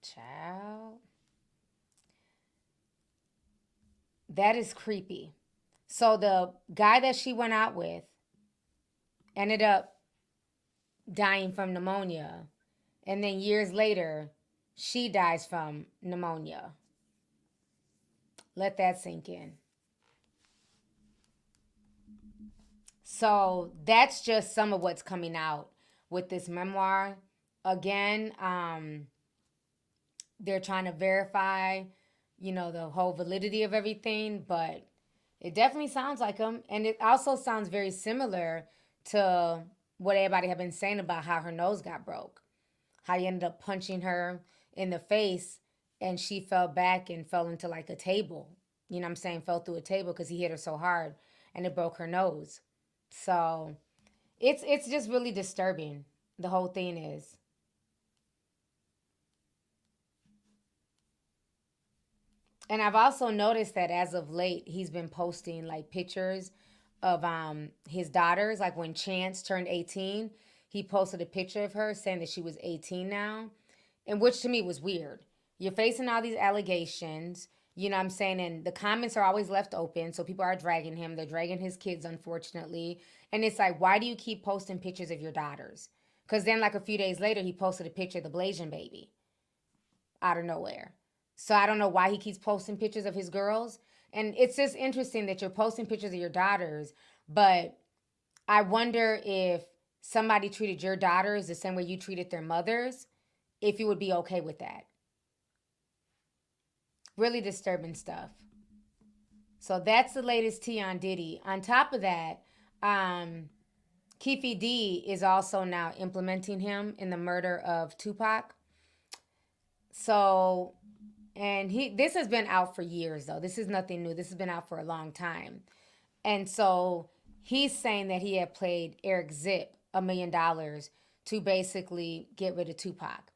Child. That is creepy. So the guy that she went out with ended up dying from pneumonia. And then years later, she dies from pneumonia. Let that sink in. So that's just some of what's coming out with this memoir. Again, they're trying to verify, the whole validity of everything, but it definitely sounds like him. And it also sounds very similar to what everybody had been saying about how her nose got broke. How he ended up punching her in the face and she fell back and fell into like a table. You know what I'm saying? Fell through a table because he hit her so hard and it broke her nose. So it's just really disturbing. The whole thing is. And I've also noticed that as of late, he's been posting like pictures of his daughters. Like when Chance turned 18, he posted a picture of her saying that she was 18 now. And which to me was weird. You're facing all these allegations, you know what I'm saying? And the comments are always left open. So people are dragging him. They're dragging his kids, unfortunately. And it's like, why do you keep posting pictures of your daughters? Because then like a few days later, he posted a picture of the Blasian baby out of nowhere. So I don't know why he keeps posting pictures of his girls. And it's just interesting that you're posting pictures of your daughters. But I wonder if somebody treated your daughters the same way you treated their mothers, if you would be okay with that. Really disturbing stuff. So that's the latest tea on Diddy. On top of that, Keefe D is also now implementing him in the murder of Tupac. So, and this has been out for years though. This is nothing new. This has been out for a long time. And so he's saying that he had played Eric Zip $1 million to basically get rid of Tupac.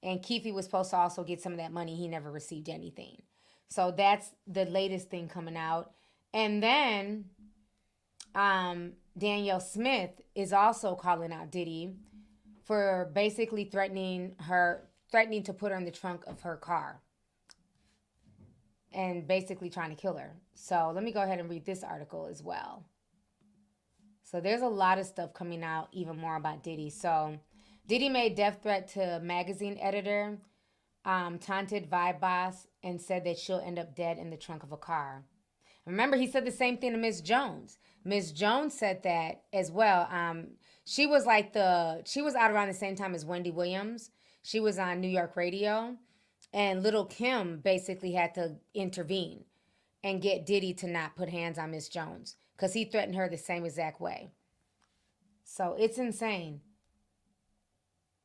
And Keefe was supposed to also get some of that money. He never received anything. So that's the latest thing coming out. And then Danielle Smith is also calling out Diddy for basically threatening to put her in the trunk of her car and basically trying to kill her. So let me go ahead and read this article as well. So there's a lot of stuff coming out even more about Diddy. So Diddy made death threat to magazine editor, taunted Vibe Boss, and said that she'll end up dead in the trunk of a car. Remember, he said the same thing to Miss Jones. Miss Jones said that as well. She was out around the same time as Wendy Williams. She was on New York radio, and Little Kim basically had to intervene and get Diddy to not put hands on Miss Jones because he threatened her the same exact way. So it's insane.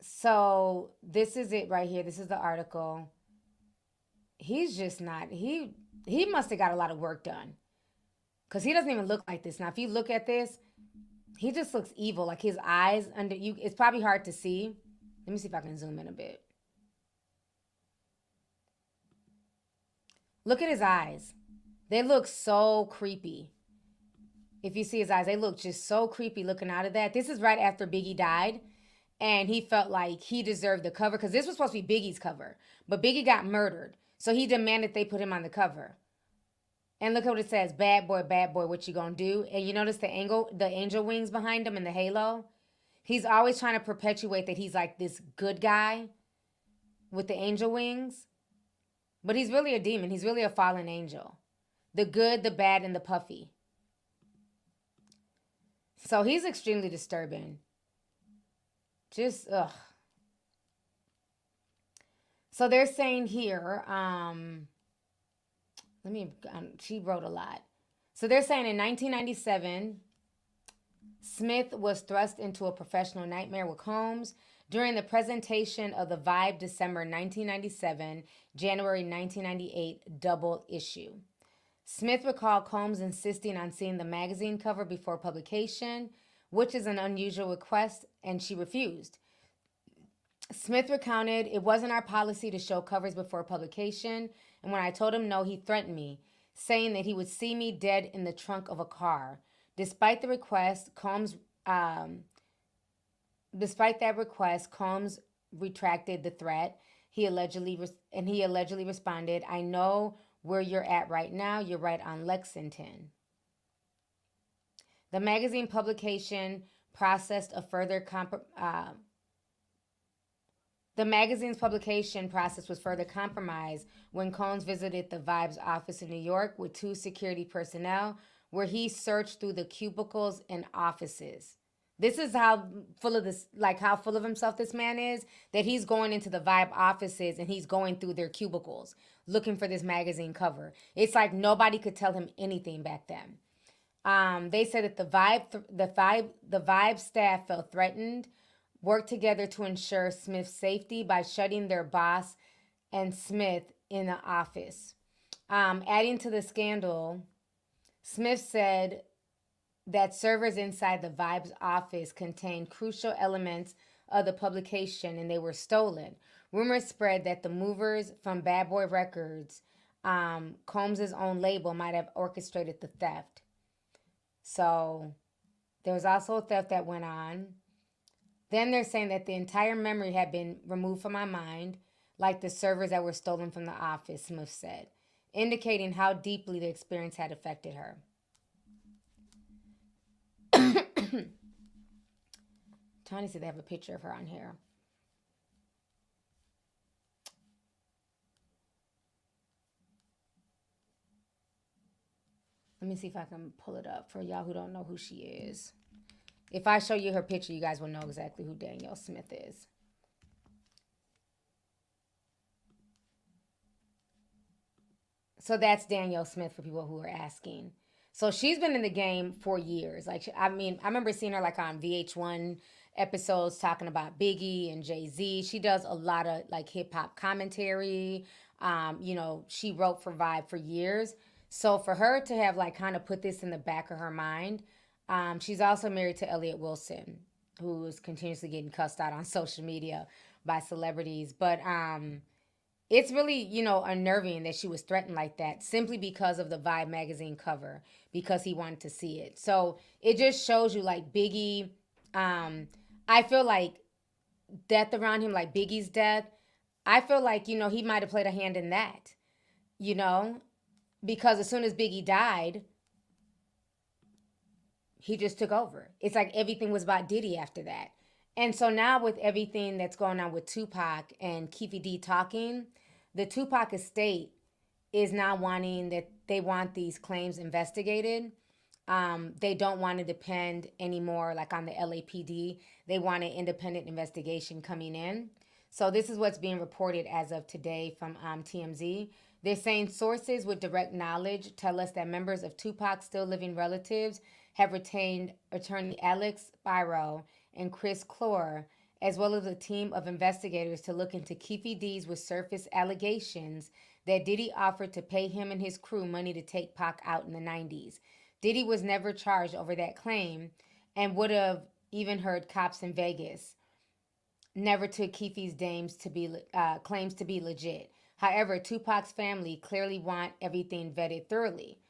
So this is it right here. This is the article. He's just not, he must have got a lot of work done because he doesn't even look like this. Now, if you look at this, he just looks evil. Like his eyes under you, it's probably hard to see. Let me see if I can zoom in a bit. Look at his eyes. They look so creepy. If you see his eyes, they look just so creepy looking out of that. This is right after Biggie died. And he felt like he deserved the cover because this was supposed to be Biggie's cover. But Biggie got murdered. So he demanded they put him on the cover. And look what it says. Bad boy, what you gonna do? And you notice the angel wings behind him and the halo? He's always trying to perpetuate that he's like this good guy with the angel wings. But he's really a demon. He's really a fallen angel. The good, the bad, and the puffy. So he's extremely disturbing. Just, ugh. So they're saying here, she wrote a lot. So they're saying in 1997, Smith was thrust into a professional nightmare with Combs during the presentation of the Vibe December 1997, January 1998 double issue. Smith recalled Combs insisting on seeing the magazine cover before publication, which is an unusual request, and she refused. Smith recounted, "It wasn't our policy to show covers before publication, and when I told him no, he threatened me, saying that he would see me dead in the trunk of a car. Despite that request, Combs retracted the threat. He allegedly responded, 'I know where you're at right now. You're right on Lexington.' The magazine publication processed a further The magazine's publication process was further compromised when Combs visited the Vibe's office in New York with 2 security personnel, where he searched through the cubicles and offices. This is how full of himself this man is, that he's going into the Vibe offices and he's going through their cubicles looking for this magazine cover. It's like nobody could tell him anything back then. They said that the Vibe staff felt threatened, worked together to ensure Smith's safety by shutting their boss and Smith in the office. Adding to the scandal, Smith said that servers inside the Vibe's office contained crucial elements of the publication and they were stolen. Rumors spread that the movers from Bad Boy Records, Combs' own label, might have orchestrated the theft. So there was also a theft that went on. Then they're saying that the entire memory had been removed from my mind, like the servers that were stolen from the office, Smith said, indicating how deeply the experience had affected her. Tony said they have a picture of her on here. Let me see if I can pull it up for y'all who don't know who she is. If I show you her picture, you guys will know exactly who Danielle Smith is. So that's Danielle Smith for people who are asking. So she's been in the game for years. I remember seeing her on VH1 episodes talking about Biggie and Jay-Z. She does a lot of hip hop commentary. She wrote for Vibe for years. So for her to have kind of put this in the back of her mind, she's also married to Elliott Wilson, who is continuously getting cussed out on social media by celebrities. But it's really, unnerving that she was threatened like that simply because of the Vibe magazine cover, because he wanted to see it. So it just shows you Biggie, I feel like death around him, Biggie's death, I feel like, he might have played a hand in that, because as soon as Biggie died, he just took over. It's like everything was about Diddy after that. And so now with everything that's going on with Tupac and Keefe D talking, the Tupac estate is now wanting that they want these claims investigated. They don't want to depend anymore on the LAPD. They want an independent investigation coming in. So this is what's being reported as of today from TMZ. They're saying sources with direct knowledge tell us that members of Tupac's still living relatives have retained attorney Alex Spiro and Chris Clore, as well as a team of investigators to look into Keefe D's resurfaced allegations that Diddy offered to pay him and his crew money to take Pac out in the 90s. Diddy was never charged over that claim and would have even heard cops in Vegas never took Keefe's claims to be legit. However, Tupac's family clearly want everything vetted thoroughly.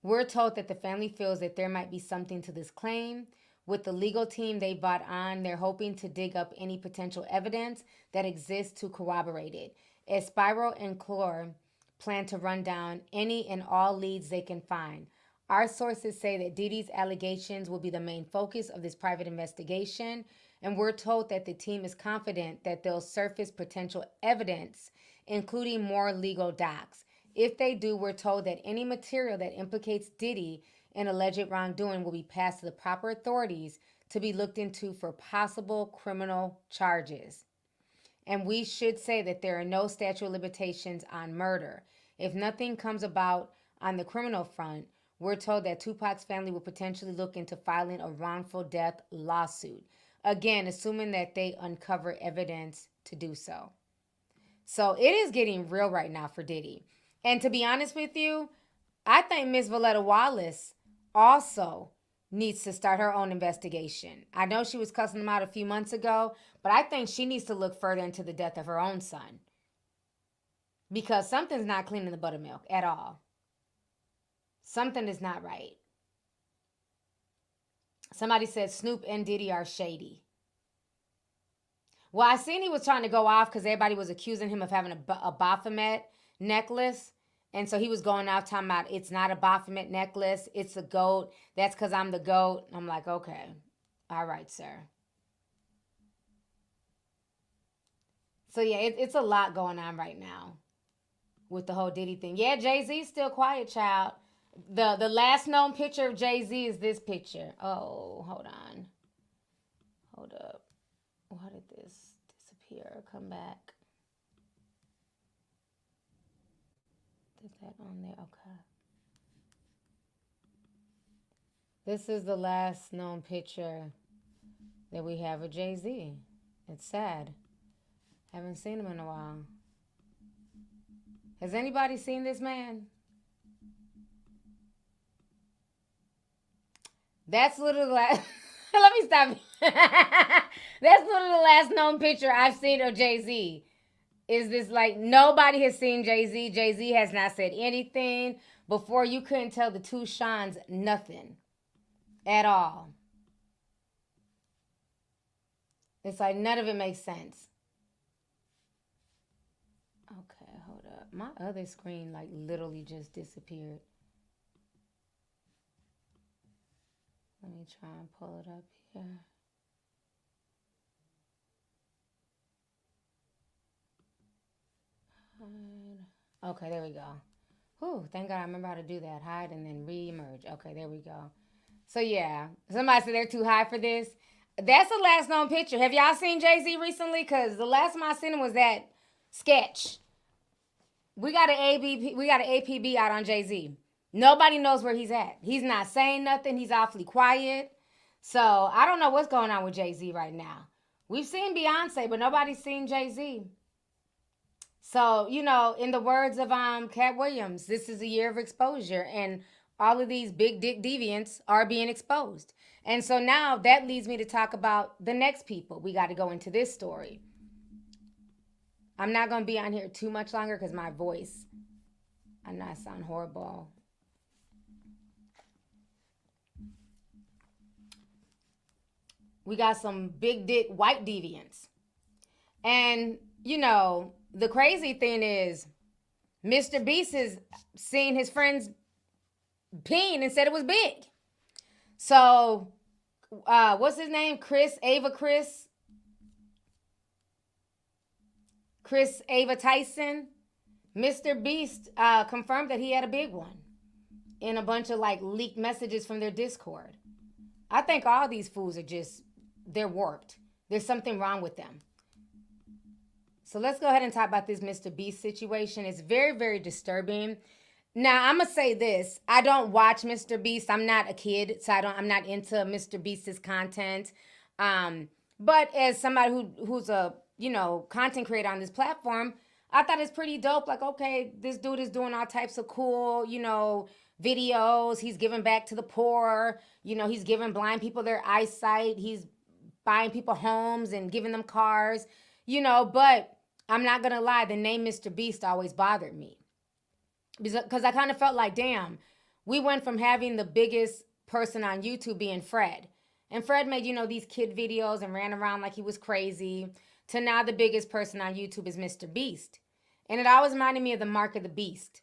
We're told that the family feels that there might be something to this claim. With the legal team they brought on, they're hoping to dig up any potential evidence that exists to corroborate it, as Spiro and Clore plan to run down any and all leads they can find. Our sources say that Diddy's allegations will be the main focus of this private investigation, and we're told that the team is confident that they'll surface potential evidence including more legal docs. If they do, we're told that any material that implicates Diddy in alleged wrongdoing will be passed to the proper authorities to be looked into for possible criminal charges. And we should say that there are no statute of limitations on murder. If nothing comes about on the criminal front, we're told that Tupac's family will potentially look into filing a wrongful death lawsuit. Again, assuming that they uncover evidence to do so. So it is getting real right now for Diddy. And to be honest with you, I think Miss Voletta Wallace also needs to start her own investigation. I know she was cussing him out a few months ago, but I think she needs to look further into the death of her own son. Because something's not clean in the buttermilk at all. Something is not right. Somebody said Snoop and Diddy are shady. Well, I seen he was trying to go off because everybody was accusing him of having a Baphomet necklace. And so he was going off talking about it's not a Baphomet necklace. It's a goat. That's because I'm the goat. I'm like, okay. All right, sir. So, yeah, it's a lot going on right now with the whole Diddy thing. Yeah, Jay-Z's still quiet, child. The last known picture of Jay-Z is this picture. Oh, hold on. Hold up. Why did this disappear? Come back. Is that on there? Okay. This is the last known picture that we have of Jay-Z. It's sad. Haven't seen him in a while. Has anybody seen this man? That's literally the last... Let me stop. That's literally the last known picture I've seen of Jay-Z. Is this like nobody has seen Jay-Z. Jay-Z has not said anything. Before, you couldn't tell the two Seans nothing at all. It's like none of it makes sense. Okay, hold up. My other screen like literally just disappeared. Let me try and pull it up here. Hide. Okay, there we go. Whew, thank God I remember how to do that. Hide and then re-emerge. Okay, there we go. So, yeah. Somebody said they're too high for this. That's the last known picture. Have y'all seen Jay-Z recently? Because the last time I seen him was that sketch. We got an APB out on Jay-Z. Nobody knows where he's at. He's not saying nothing. He's awfully quiet. So I don't know what's going on with Jay-Z right now. We've seen Beyonce, but nobody's seen Jay-Z. So, you know, in the words of Cat Williams, this is a year of exposure. And all of these big dick deviants are being exposed. And so now that leads me to talk about the next people. We got to go into this story. I'm not going to be on here too much longer because my voice, I know I sound horrible. We got some big dick white deviants. And, you know, the crazy thing is MrBeast has seen his friends peeing and said it was big. So, what's his name? Kris, Ava Tyson. MrBeast confirmed that he had a big one in a bunch of like leaked messages from their Discord. I think all these fools are just, they're warped. There's something wrong with them. So let's go ahead and talk about this MrBeast situation. It's very, very disturbing. Now, I'm going to say this. I don't watch MrBeast. I'm not a kid, so I'm not into MrBeast's content. But as somebody who's a, you know, content creator on this platform, I thought it's pretty dope. Like, okay, this dude is doing all types of cool, you know, videos. He's giving back to the poor. You know, he's giving blind people their eyesight. He's buying people homes and giving them cars, you know. But I'm not going to lie, the name MrBeast always bothered me. Because I kind of felt like, damn, we went from having the biggest person on YouTube being Fred. And Fred made, you know, these kid videos and ran around like he was crazy. To now the biggest person on YouTube is MrBeast. And it always reminded me of the mark of the beast.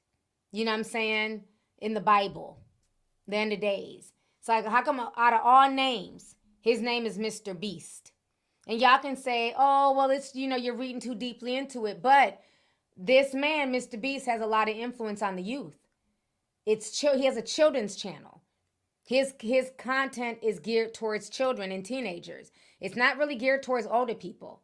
You know what I'm saying? In the Bible. The end of days. It's like, how come out of all names, his name is MrBeast? And y'all can say, oh, well, it's, you know, you're reading too deeply into it. But this man, Mr. Beast, has a lot of influence on the youth. He has a children's channel. His content is geared towards children and teenagers. It's not really geared towards older people.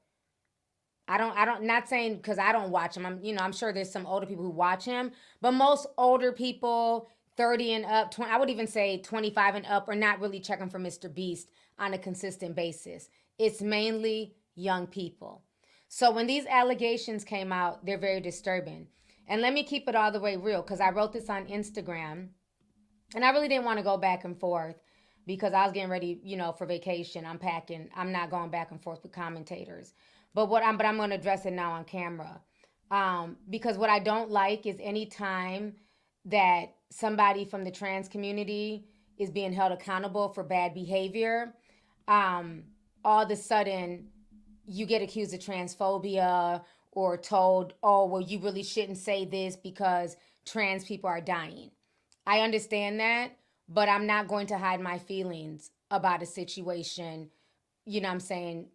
Not saying because I don't watch him. I'm sure there's some older people who watch him, but most older people, 30 and up, 20, I would even say 25 and up, are not really checking for Mr. Beast on a consistent basis. It's mainly young people. So when these allegations came out, they're very disturbing. And let me keep it all the way real, because I wrote this on Instagram, and I really didn't want to go back and forth because I was getting ready, for vacation. I'm packing. I'm not going back and forth with commentators. But I'm going to address it now on camera. Because what I don't like is any time that somebody from the trans community is being held accountable for bad behavior, all of a sudden you get accused of transphobia or told, oh, well, you really shouldn't say this because trans people are dying. I understand that, but I'm not going to hide my feelings about a situation. You know what I'm saying?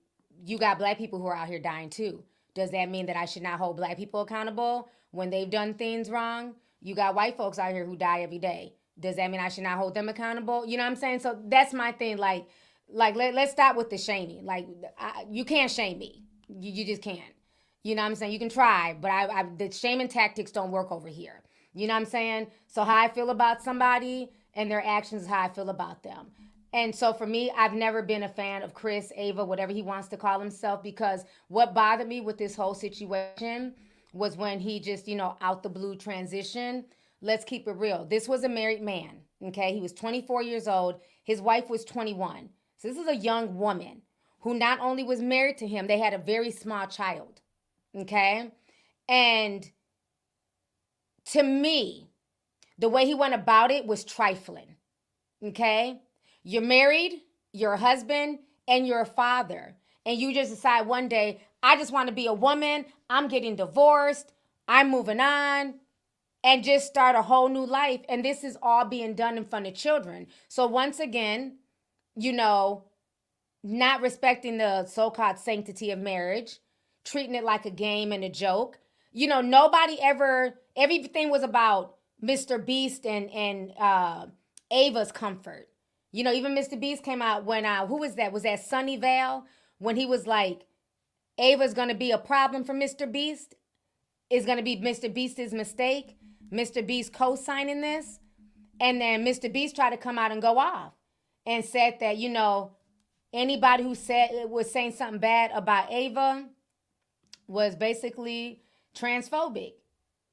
You got black people who are out here dying too. Does that mean that I should not hold black people accountable when they've done things wrong? You got white folks out here who die every day. Does that mean I should not hold them accountable? You know what I'm saying? So that's my thing. Let's stop with the shaming. You can't shame me. You just can't. You know what I'm saying? You can try, but the shaming tactics don't work over here. You know what I'm saying? So how I feel about somebody and their actions is how I feel about them. And so for me, I've never been a fan of Kris, Ava, whatever he wants to call himself, because what bothered me with this whole situation was when he just, out the blue transition. Let's keep it real. This was a married man, okay? He was 24 years old. His wife was 21. So this is a young woman who not only was married to him, they had a very small child, okay? And to me, the way he went about it was trifling, okay? You're married, you're a husband, and you're a father. And you just decide one day, I just want to be a woman. I'm getting divorced. I'm moving on. And just start a whole new life. And this is all being done in front of children. So once again, not respecting the so-called sanctity of marriage, treating it like a game and a joke. Everything was about Mr. Beast and Ava's comfort. Even Mr. Beast came out when, who was that? Was that Sunnyvale? When he was like, Ava's going to be a problem for Mr. Beast? It's going to be Mr. Beast's mistake? Mr. Beast co-signing this? And then Mr. Beast tried to come out and go off and said that, anybody who was saying something bad about Ava was basically transphobic.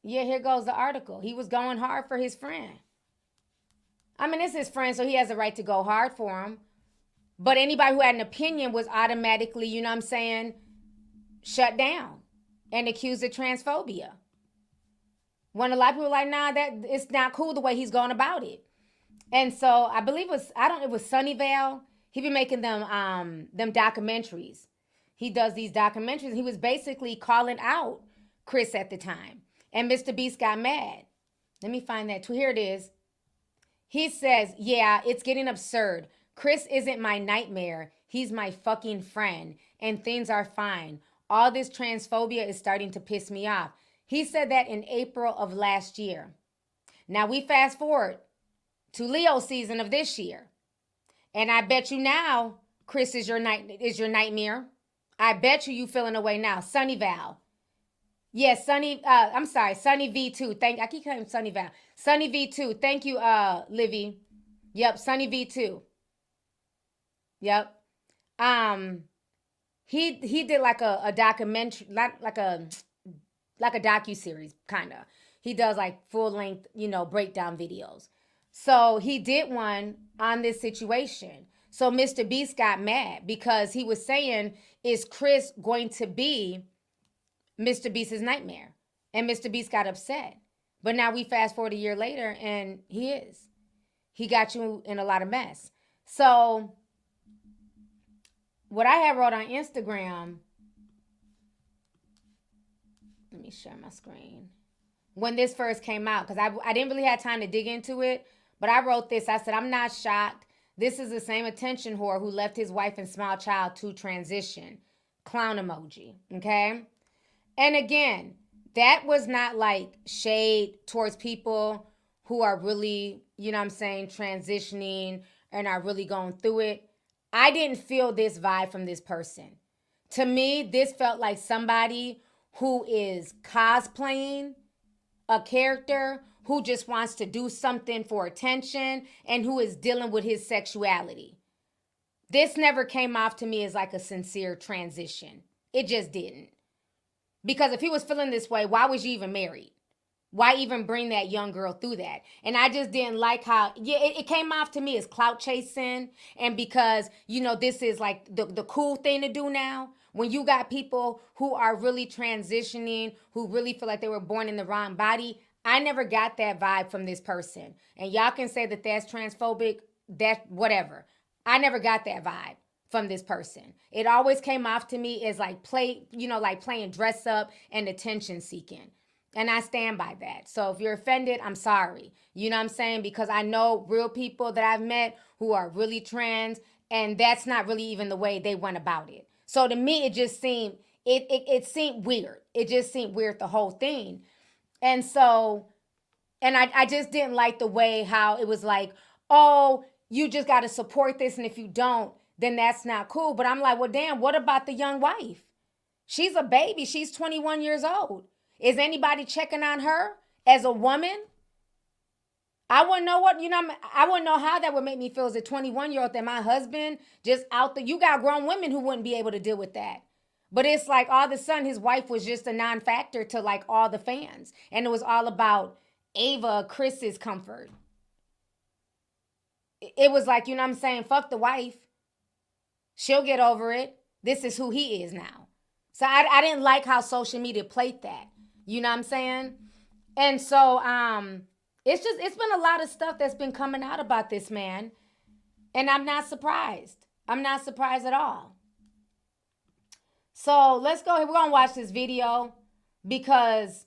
Yeah, here goes the article. He was going hard for his friend. I mean, it's his friend, so he has a right to go hard for him. But anybody who had an opinion was automatically, shut down and accused of transphobia. When a lot of people were like, nah, that it's not cool the way he's going about it. And so I believe it was Sunnyvale. He been making them documentaries. He does these documentaries. He was basically calling out Kris at the time. And Mr. Beast got mad. Let me find that too. Here it is. He says, yeah, it's getting absurd. Kris isn't my nightmare. He's my fucking friend. And things are fine. All this transphobia is starting to piss me off. He said that in April of last year. Now we fast forward to Leo season of this year. And I bet you now, Kris is your nightmare. I bet you feeling away now. Sunny Val. Yes, Sunny V2. I keep calling him Sunny Val. Sunny V2. Thank you, Livy. Yep, Sunny V2. Yep. He did like a documentary, like a docuseries, kind of. He does like full length, breakdown videos. So he did one on this situation. So Mr. Beast got mad because he was saying, is Kris going to be Mr. Beast's nightmare? And Mr. Beast got upset. But now we fast forward a year later and he is. He got you in a lot of mess. So what I had wrote on Instagram, let me share my screen. When this first came out, because I didn't really have time to dig into it, but I wrote this. I said, I'm not shocked. This is the same attention whore who left his wife and small child to transition. Clown emoji, okay? And again, that was not like shade towards people who are really, you know what I'm saying, transitioning and are really going through it. I didn't feel this vibe from this person. To me, this felt like somebody who is cosplaying a character, who just wants to do something for attention, and who is dealing with his sexuality. This never came off to me as like a sincere transition. It just didn't. Because if he was feeling this way, why was you even married? Why even bring that young girl through that? And I just didn't like how, it came off to me as clout chasing. And because, you know, this is like the cool thing to do now. When you got people who are really transitioning, who really feel like they were born in the wrong body, I never got that vibe from this person. And y'all can say that that's transphobic, that whatever. I never got that vibe from this person. It always came off to me as like like playing dress up and attention seeking. And I stand by that. So if you're offended, I'm sorry. You know what I'm saying? Because I know real people that I've met who are really trans, and that's not really even the way they went about it. So to me, it just seemed, it seemed weird. It just seemed weird, the whole thing. And so, and I just didn't like the way how it was like, oh, you just got to support this. And if you don't, then that's not cool. But I'm like, well, damn, what about the young wife? She's a baby. She's 21 years old. Is anybody checking on her as a woman? I wouldn't know I wouldn't know how that would make me feel as a 21-year-old that my husband just out there. You got grown women who wouldn't be able to deal with that. But it's like all of a sudden his wife was just a non-factor to like all the fans. And it was all about Chris's comfort. It was like, you know what I'm saying? Fuck the wife. She'll get over it. This is who he is now. So I didn't like how social media played that. You know what I'm saying? And so it's been a lot of stuff that's been coming out about this man. And I'm not surprised. I'm not surprised at all. So let's go ahead. We're going to watch this video because,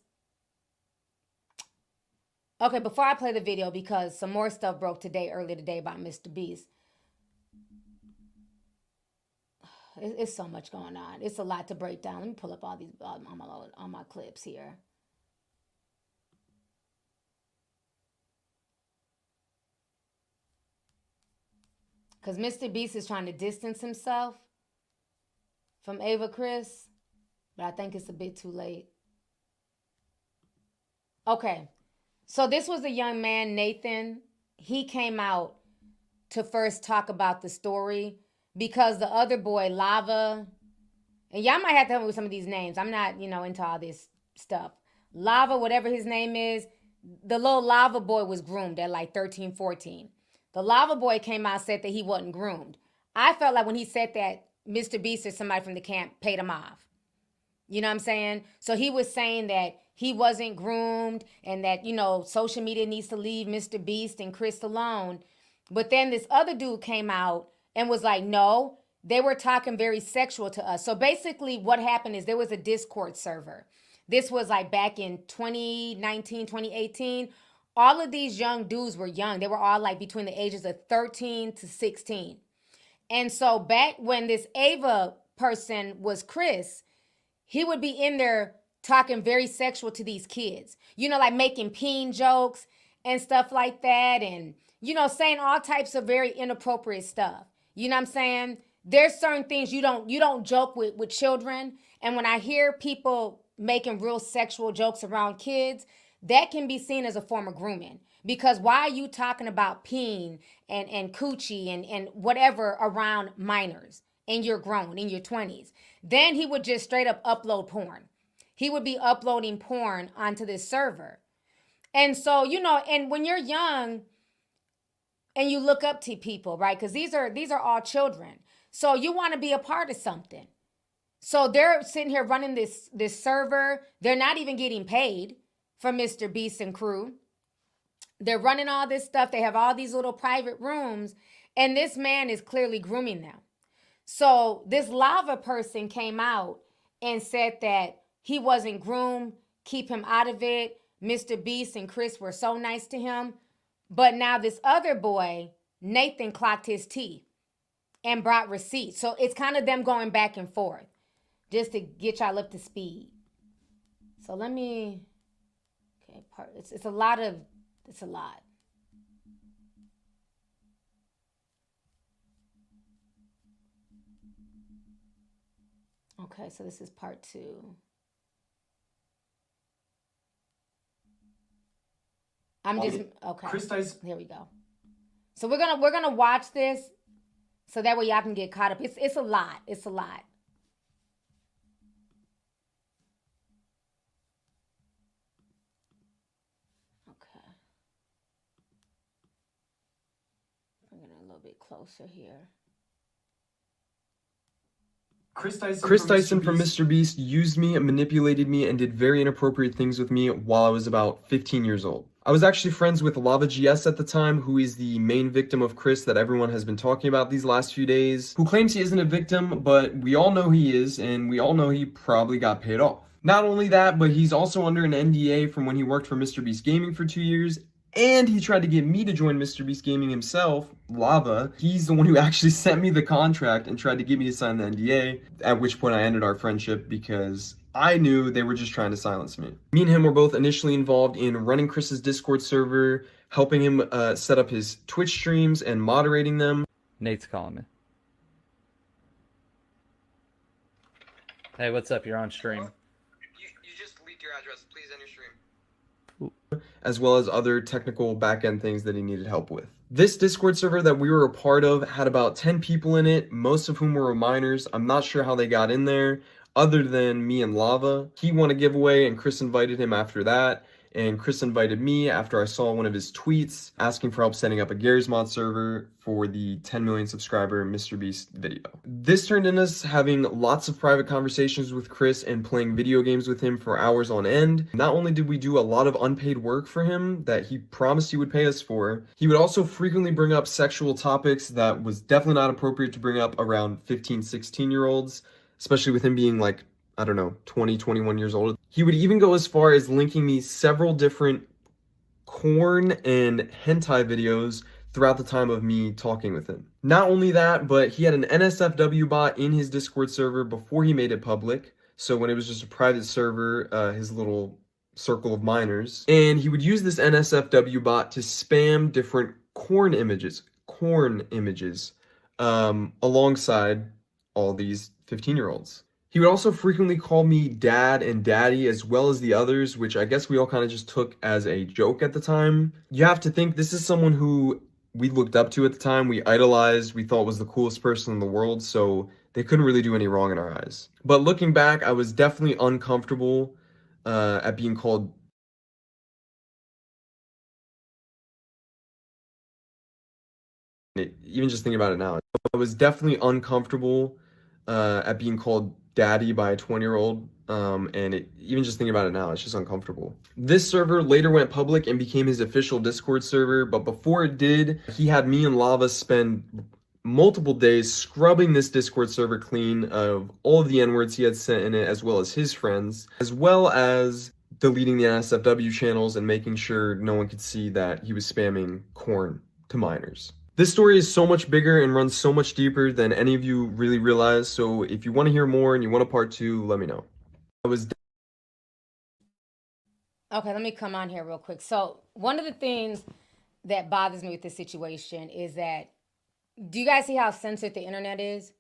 okay, before I play the video, because some more stuff broke earlier today about MrBeast. It's so much going on. It's a lot to break down. Let me pull up all these on my clips here. Because MrBeast is trying to distance himself from Kris, but I think it's a bit too late. Okay, so this was a young man, Nathan. He came out to first talk about the story because the other boy, Lava, and y'all might have to help me with some of these names. I'm not, into all this stuff. Lava, whatever his name is, the little Lava boy was groomed at like 13, 14. The Lava boy came out and said that he wasn't groomed. I felt like when he said that, MrBeast or somebody from the camp paid him off. You know what I'm saying? So he was saying that he wasn't groomed and that, social media needs to leave MrBeast and Kris alone. But then this other dude came out and was like, no, they were talking very sexual to us. So basically what happened is there was a Discord server. This was like back in 2019, 2018. All of these young dudes were young. They were all like between the ages of 13 to 16. And so back when this Ava person was Kris, he would be in there talking very sexual to these kids. Like making peen jokes and stuff like that. And, saying all types of very inappropriate stuff. You know what I'm saying? There's certain things you don't joke with children. And when I hear people making real sexual jokes around kids, that can be seen as a form of grooming. Because why are you talking about peen and coochie and whatever around minors and you're grown in your 20s? Then he would just straight up upload porn. He would be uploading porn onto this server. And so, and when you're young and you look up to people, right? Because these are all children. So you want to be a part of something. So they're sitting here running this server. They're not even getting paid from MrBeast and crew. They're running all this stuff. They have all these little private rooms. And this man is clearly grooming them. So this Lava person came out and said that he wasn't groomed. Keep him out of it. MrBeast and Kris were so nice to him. But now this other boy, Nathan, clocked his teeth and brought receipts. So it's kind of them going back and forth just to get y'all up to speed. So let me, okay, it's a lot. Okay, so this is part 2. I'm just, okay. Kris Tyson. Here we go. So we're gonna watch this so that way y'all can get caught up. It's a lot. It's a lot. Okay. Bring it a little bit closer here. Kris Tyson from MrBeast used me and manipulated me and did very inappropriate things with me while I was about 15 years old. I was actually friends with Lovelyti at the time, who is the main victim of Kris that everyone has been talking about these last few days, who claims he isn't a victim, but we all know he is, and we all know he probably got paid off. Not only that, but he's also under an NDA from when he worked for MrBeast Gaming for 2 years, and he tried to get me to join MrBeast Gaming himself, Lava. He's the one who actually sent me the contract and tried to get me to sign the NDA, at which point I ended our friendship because I knew they were just trying to silence me. Me and him were both initially involved in running Chris's Discord server, helping him set up his Twitch streams and moderating them. Nate's calling me. Hey, what's up? You're on stream. You just leaked your address. Please end your stream. As well as other technical back-end things that he needed help with. This Discord server that we were a part of had about 10 people in it, most of whom were minors. I'm not sure how they got in there, other than me and Lava. He won a giveaway and Kris invited him after that, and Kris invited me after I saw one of his tweets asking for help setting up a Garry's Mod server for the 10 million subscriber MrBeast video. This turned into us having lots of private conversations with Kris and playing video games with him for hours on end. Not only did we do a lot of unpaid work for him that he promised he would pay us for, he would also frequently bring up sexual topics that was definitely not appropriate to bring up around 15, 16-year-olds, especially with him being like, I don't know, 20, 21 years old. He would even go as far as linking me several different porn and hentai videos throughout the time of me talking with him. Not only that, but he had an NSFW bot in his Discord server before he made it public. So when it was just a private server, his little circle of minors. And he would use this NSFW bot to spam different corn images, alongside all these 15-year-olds. He would also frequently call me dad and daddy as well as the others, which I guess we all kind of just took as a joke at the time. You have to think this is someone who we looked up to at the time, we idolized, we thought was the coolest person in the world, so they couldn't really do any wrong in our eyes. But looking back, I was definitely uncomfortable at being called even just thinking about it now. I was definitely uncomfortable at being called daddy by a 20-year-old, and even just thinking about it now, it's just uncomfortable. This server later went public and became his official Discord server, but before it did, he had me and Lava spend multiple days scrubbing this Discord server clean of all of the N-words he had sent in it, as well as his friends, as well as deleting the NSFW channels and making sure no one could see that he was spamming corn to minors. This story is so much bigger and runs so much deeper than any of you really realize, so if you want to hear more and you want a part 2, let me know. Okay, let me come on here real quick. So one of the things that bothers me with this situation is that, do you guys see how censored the internet is?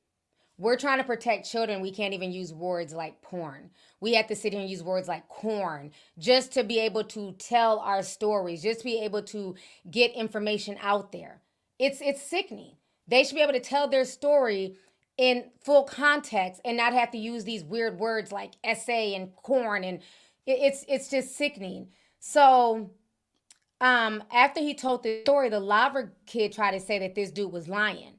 We're trying to protect children. We can't even use words like porn. We have to sit here and use words like corn just to be able to tell our stories, just to be able to get information out there. It's sickening. They should be able to tell their story in full context and not have to use these weird words like essay and corn, and it's just sickening. So after he told the story, the Lava kid tried to say that this dude was lying.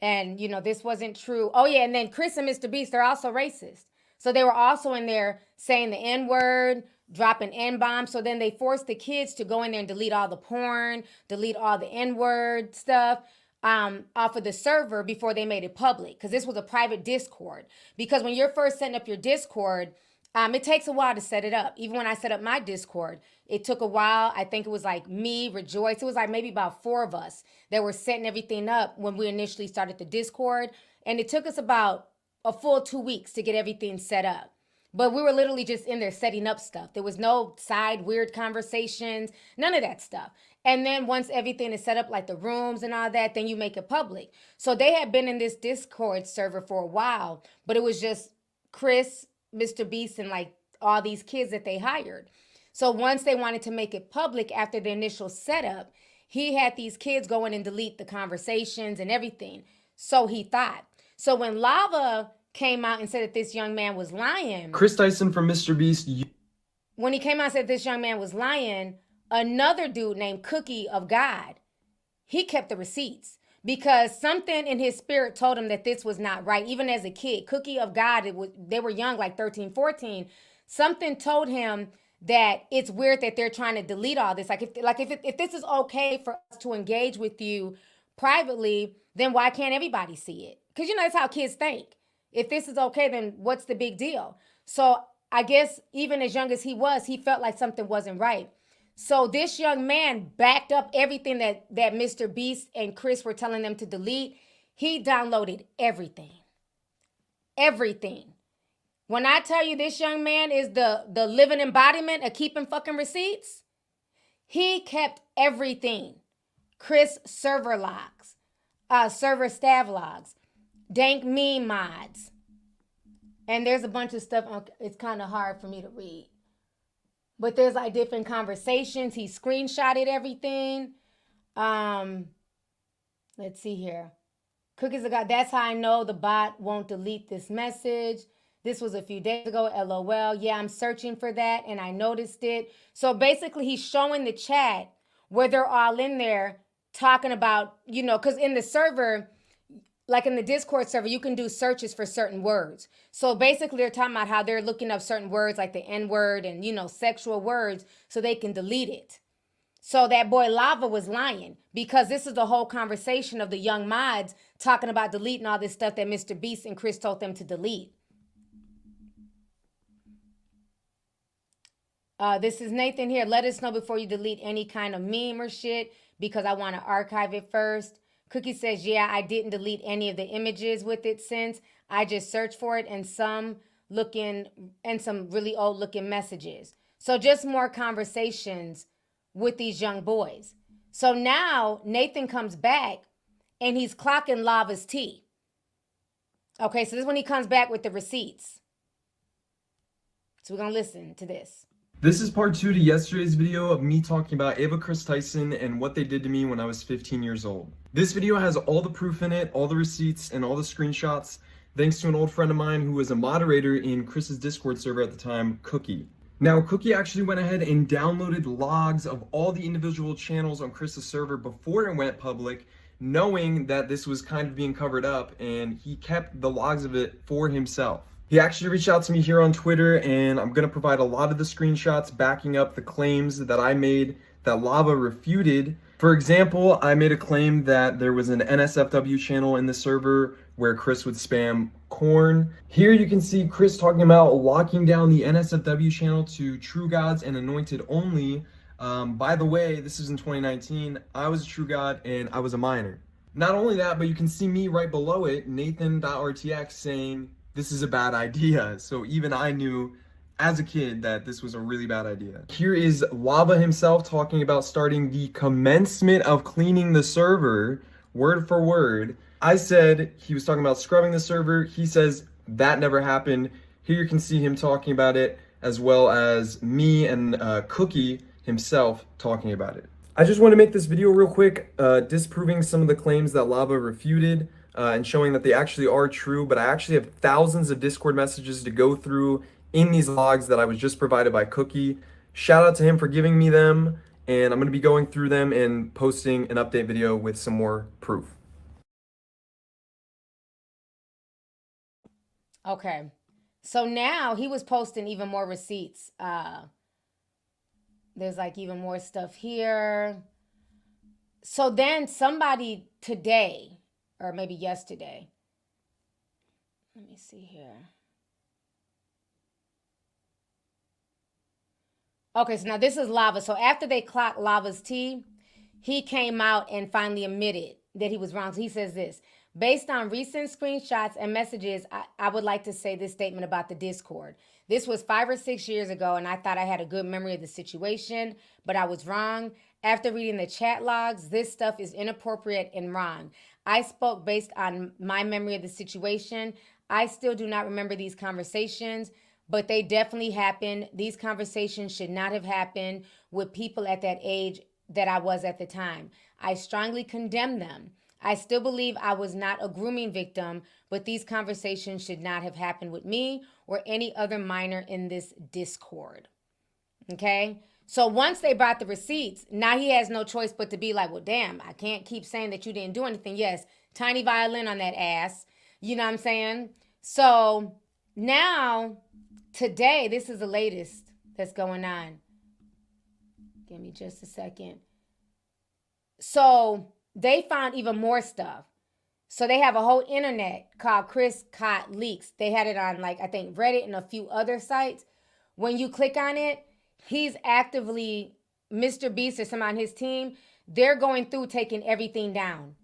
And, you know, this wasn't true. Oh, yeah, and then Kris and MrBeast, they're also racist. So they were also in there saying the N-word, dropping N-bombs. So then they forced the kids to go in there and delete all the porn, delete all the N-word stuff off of the server before they made it public. Because this was a private Discord. Because when you're first setting up your Discord, it takes a while to set it up. Even when I set up my Discord, it took a while. I think it was like me, Rejoice. It was like maybe about 4 of us that were setting everything up when we initially started the Discord. And it took us about a full 2 weeks to get everything set up. But we were literally just in there setting up stuff. There was no side weird conversations, none of that stuff. And then once everything is set up, like the rooms and all that, then you make it public. So they had been in this Discord server for a while, but it was just Kris, MrBeast, and like all these kids that they hired. So once they wanted to make it public after the initial setup, he had these kids go in and delete the conversations and everything. So he thought. So when Lava came out and said that this young man was lying. Kris Tyson from MrBeast. When he came out and said this young man was lying, another dude named Cookie of God, he kept the receipts because something in his spirit told him that this was not right. Even as a kid, Cookie of God, they were young, like 13, 14. Something told him that it's weird that they're trying to delete all this. If this is okay for us to engage with you privately, then why can't everybody see it? Because, you know, that's how kids think. If this is okay, then what's the big deal? So I guess even as young as he was, he felt like something wasn't right. So this young man backed up everything that MrBeast and Kris were telling them to delete. He downloaded everything. Everything. When I tell you this young man is the living embodiment of keeping fucking receipts, he kept everything. Kris server logs, server staff logs, dank meme mods. And there's a bunch of stuff. It's kind of hard for me to read. But there's like different conversations. He screenshotted everything. Let's see here. Cookies of God. That's how I know the bot won't delete this message. This was a few days ago. LOL. Yeah, I'm searching for that and I noticed it. So basically he's showing the chat where they're all in there talking about, you know, because in the server, like in the Discord server, you can do searches for certain words. So basically they're talking about how they're looking up certain words like the N-word and, you know, sexual words so they can delete it. So that boy Lava was lying because this is the whole conversation of the young mods talking about deleting all this stuff that MrBeast and Kris told them to delete. This is Nathan here. Let us know before you delete any kind of meme or shit because I want to archive it first. Cookie says, yeah, I didn't delete any of the images with it since. I just searched for it and some really old looking messages. So just more conversations with these young boys. So now Nathan comes back and he's clocking Lava's tea. Okay, so this is when he comes back with the receipts. So we're going to listen to this. This is part 2 to yesterday's video of me talking about Ava Kris Tyson and what they did to me when I was 15 years old. This video has all the proof in it, all the receipts, and all the screenshots, thanks to an old friend of mine who was a moderator in Kris's Discord server at the time, Cookie. Now, Cookie actually went ahead and downloaded logs of all the individual channels on Kris's server before it went public, knowing that this was kind of being covered up, and he kept the logs of it for himself. He actually reached out to me here on Twitter, and I'm going to provide a lot of the screenshots backing up the claims that I made that Lava refuted. For example, I made a claim that there was an NSFW channel in the server where Kris would spam corn. Here you can see Kris talking about locking down the NSFW channel to True Gods and Anointed only. By the way, this is in 2019. I was a True God and I was a minor. Not only that, but you can see me right below it, Nathan.rtx, saying, this is a bad idea. So even I knew as a kid that this was a really bad idea. Here is Lava himself talking about starting the commencement of cleaning the server, word for word. I said he was talking about scrubbing the server. He says that never happened. Here you can see him talking about it, as well as me and Cookie himself talking about it. I just want to make this video real quick, disproving some of the claims that Lava refuted. And showing that they actually are true, but I actually have thousands of Discord messages to go through in these logs that I was just provided by Cookie. Shout out to him for giving me them, and I'm going to be going through them and posting an update video with some more proof. Okay, so now he was posting even more receipts. There's like even more stuff here. So then somebody today, or maybe yesterday. Let me see here. Okay, so now this is Lava. So after they clocked Lava's tea, he came out and finally admitted that he was wrong. So he says this: based on recent screenshots and messages, I would like to say this statement about the Discord. This was 5 or 6 years ago, and I thought I had a good memory of the situation, but I was wrong. After reading the chat logs, this stuff is inappropriate and wrong. I spoke based on my memory of the situation. I still do not remember these conversations, but they definitely happened. These conversations should not have happened with people at that age that I was at the time. I strongly condemn them. I still believe I was not a grooming victim, but these conversations should not have happened with me or any other minor in this Discord. Okay? So once they brought the receipts, now he has no choice but to be like, well, damn, I can't keep saying that you didn't do anything. Yes, tiny violin on that ass. You know what I'm saying? So now, today, this is the latest that's going on. Give me just a second. So they found even more stuff. So they have a whole internet called Kris Caught Leaks. They had it on, like, I think Reddit and a few other sites. When you click on it, he's actively, MrBeast or someone on his team, they're going through taking everything down.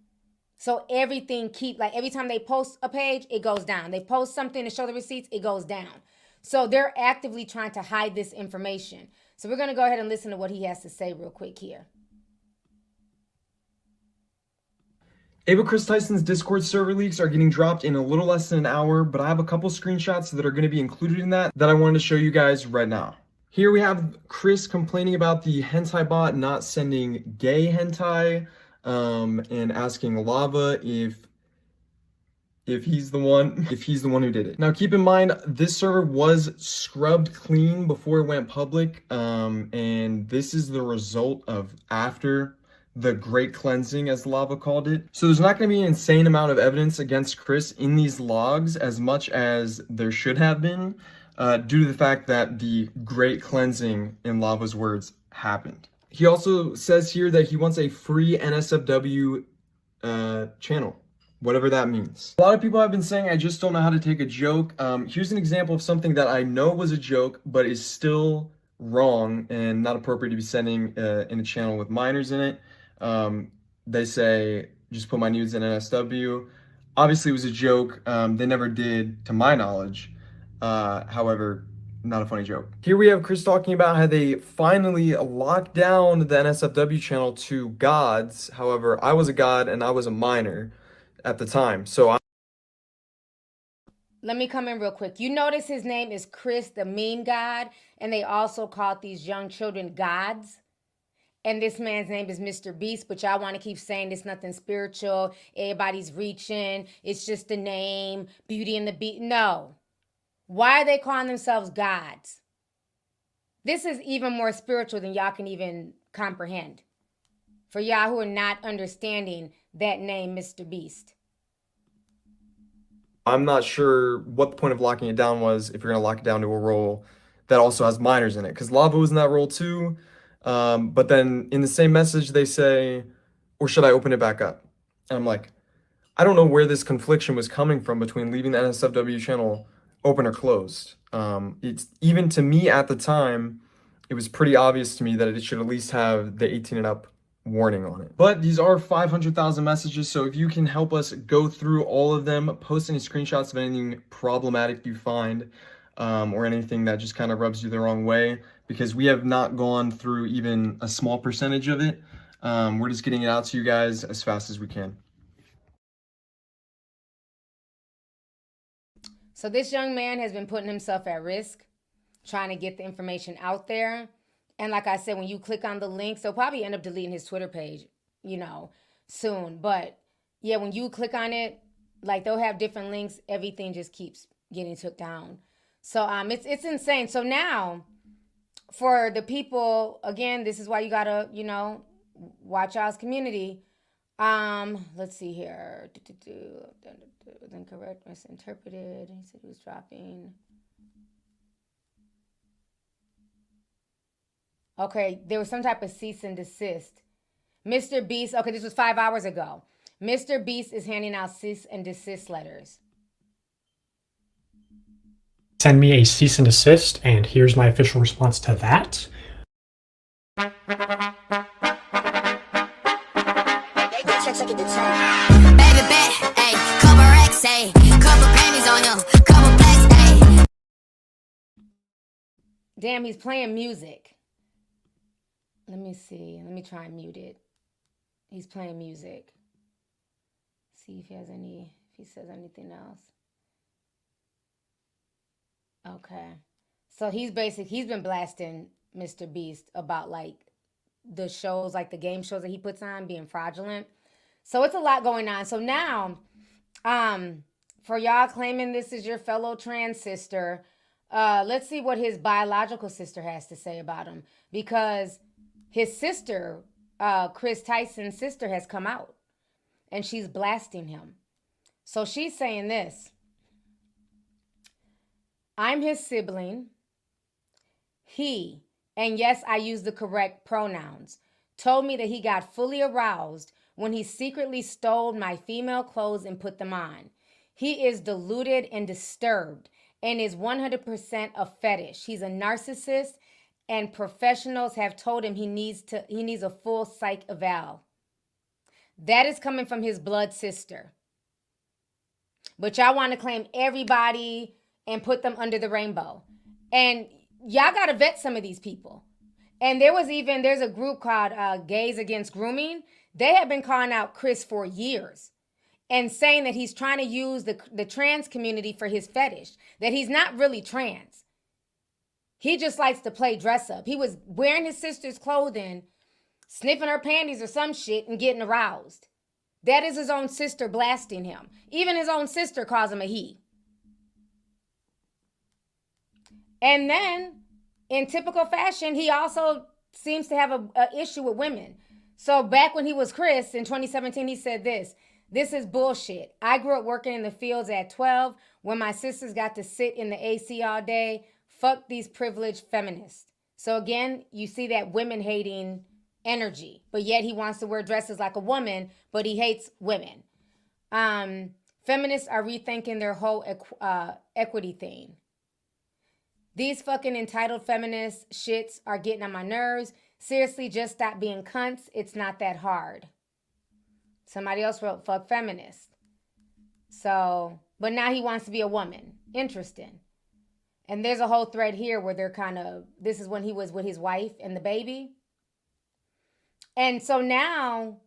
So everything every time they post a page, it goes down. They post something to show the receipts, it goes down. So they're actively trying to hide this information. So we're going to go ahead and listen to what he has to say real quick here. Ava Chris Tyson's Discord server leaks are getting dropped in a little less than an hour, but I have a couple screenshots that are going to be included in that I wanted to show you guys right now. Here we have Kris complaining about the hentai bot not sending gay hentai, and asking Lava if he's the one who did it. Now keep in mind, this server was scrubbed clean before it went public, and this is the result of after the great cleansing, as Lava called it. So there's not going to be an insane amount of evidence against Kris in these logs as much as there should have been, due to the fact that the great cleansing, in Lava's words, happened. He also says here that he wants a free NSFW channel, whatever that means. A lot of people have been saying, I just don't know how to take a joke. Here's an example of something that I know was a joke, but is still wrong and not appropriate to be sending in a channel with minors in it. They say, just put my nudes in NSW. Obviously, it was a joke. They never did, to my knowledge. However, not a funny joke. Here we have Kris talking about how they finally locked down the NSFW channel to gods. However, I was a god and I was a minor at the time. So let me come in real quick. You notice his name is Kris, the meme god, and they also called these young children gods. And this man's name is MrBeast, but y'all want to keep saying it's nothing spiritual. Everybody's reaching. It's just a name. Beauty and the Beast. No. Why are they calling themselves gods? This is even more spiritual than y'all can even comprehend. For y'all who are not understanding that name, MrBeast. I'm not sure what the point of locking it down was if you're going to lock it down to a role that also has minors in it. Because Lava was in that role too. But then in the same message, they say, or should I open it back up? And I'm like, I don't know where this confliction was coming from between leaving the NSFW channel open or closed. It's even to me at the time, it was pretty obvious to me that it should at least have the 18 and up warning on it. But these are 500,000 messages, so if you can help us go through all of them, post any screenshots of anything problematic you find, or anything that just kind of rubs you the wrong way, because we have not gone through even a small percentage of it. We're just getting it out to you guys as fast as we can. So this young man has been putting himself at risk, trying to get the information out there. And like I said, when you click on the links, they'll probably end up deleting his Twitter page, you know, soon. But yeah, when you click on it, like they'll have different links. Everything just keeps getting took down. So it's insane. So now for the people, again, this is why you gotta, you know, watch y'all's community. Let's see here. Incorrect, misinterpreted. He said he was dropping. Okay, there was some type of cease and desist. MrBeast, okay, this was 5 hours ago. MrBeast is handing out cease and desist letters. Send me a cease and desist, and here's my official response to that. check it to check. Baby bet, ayy, couple racks, ayy, couple Grammys on him, couple plaques, ayy. Damn, he's playing music. Let me see. Let me try and mute it. He's playing music. See if he says anything else. Okay. So he's been blasting MrBeast about like the shows, like the game shows that he puts on being fraudulent. So it's a lot going on. So now, for y'all claiming this is your fellow trans sister, let's see what his biological sister has to say about him. Because his sister, Kris Tyson's sister, has come out. And she's blasting him. So she's saying this. I'm his sibling. He, and yes, I use the correct pronouns, told me that he got fully aroused when he secretly stole my female clothes and put them on. He is deluded and disturbed and is 100% a fetish. He's a narcissist, and professionals have told him he needs a full psych eval. That is coming from his blood sister. But y'all want to claim everybody and put them under the rainbow. And y'all got to vet some of these people. And there's a group called Gays Against Grooming. They have been calling out Kris for years and saying that he's trying to use the trans community for his fetish, that he's not really trans. He just likes to play dress up. He was wearing his sister's clothing, sniffing her panties or some shit and getting aroused. That is his own sister blasting him. Even his own sister calls him a he. And then, in typical fashion, he also seems to have an issue with women. So back when he was Kris in 2017, he said this is bullshit. I grew up working in the fields at 12 when my sisters got to sit in the AC all day. Fuck these privileged feminists. So again, you see that women hating energy, but yet he wants to wear dresses like a woman, but he hates women. Feminists are rethinking their whole equity thing. These fucking entitled feminist shits are getting on my nerves. Seriously, just stop being cunts. It's not that hard. Somebody else wrote, fuck feminist. So, but now he wants to be a woman. Interesting. And there's a whole thread here where they're this is when he was with his wife and the baby. And so now,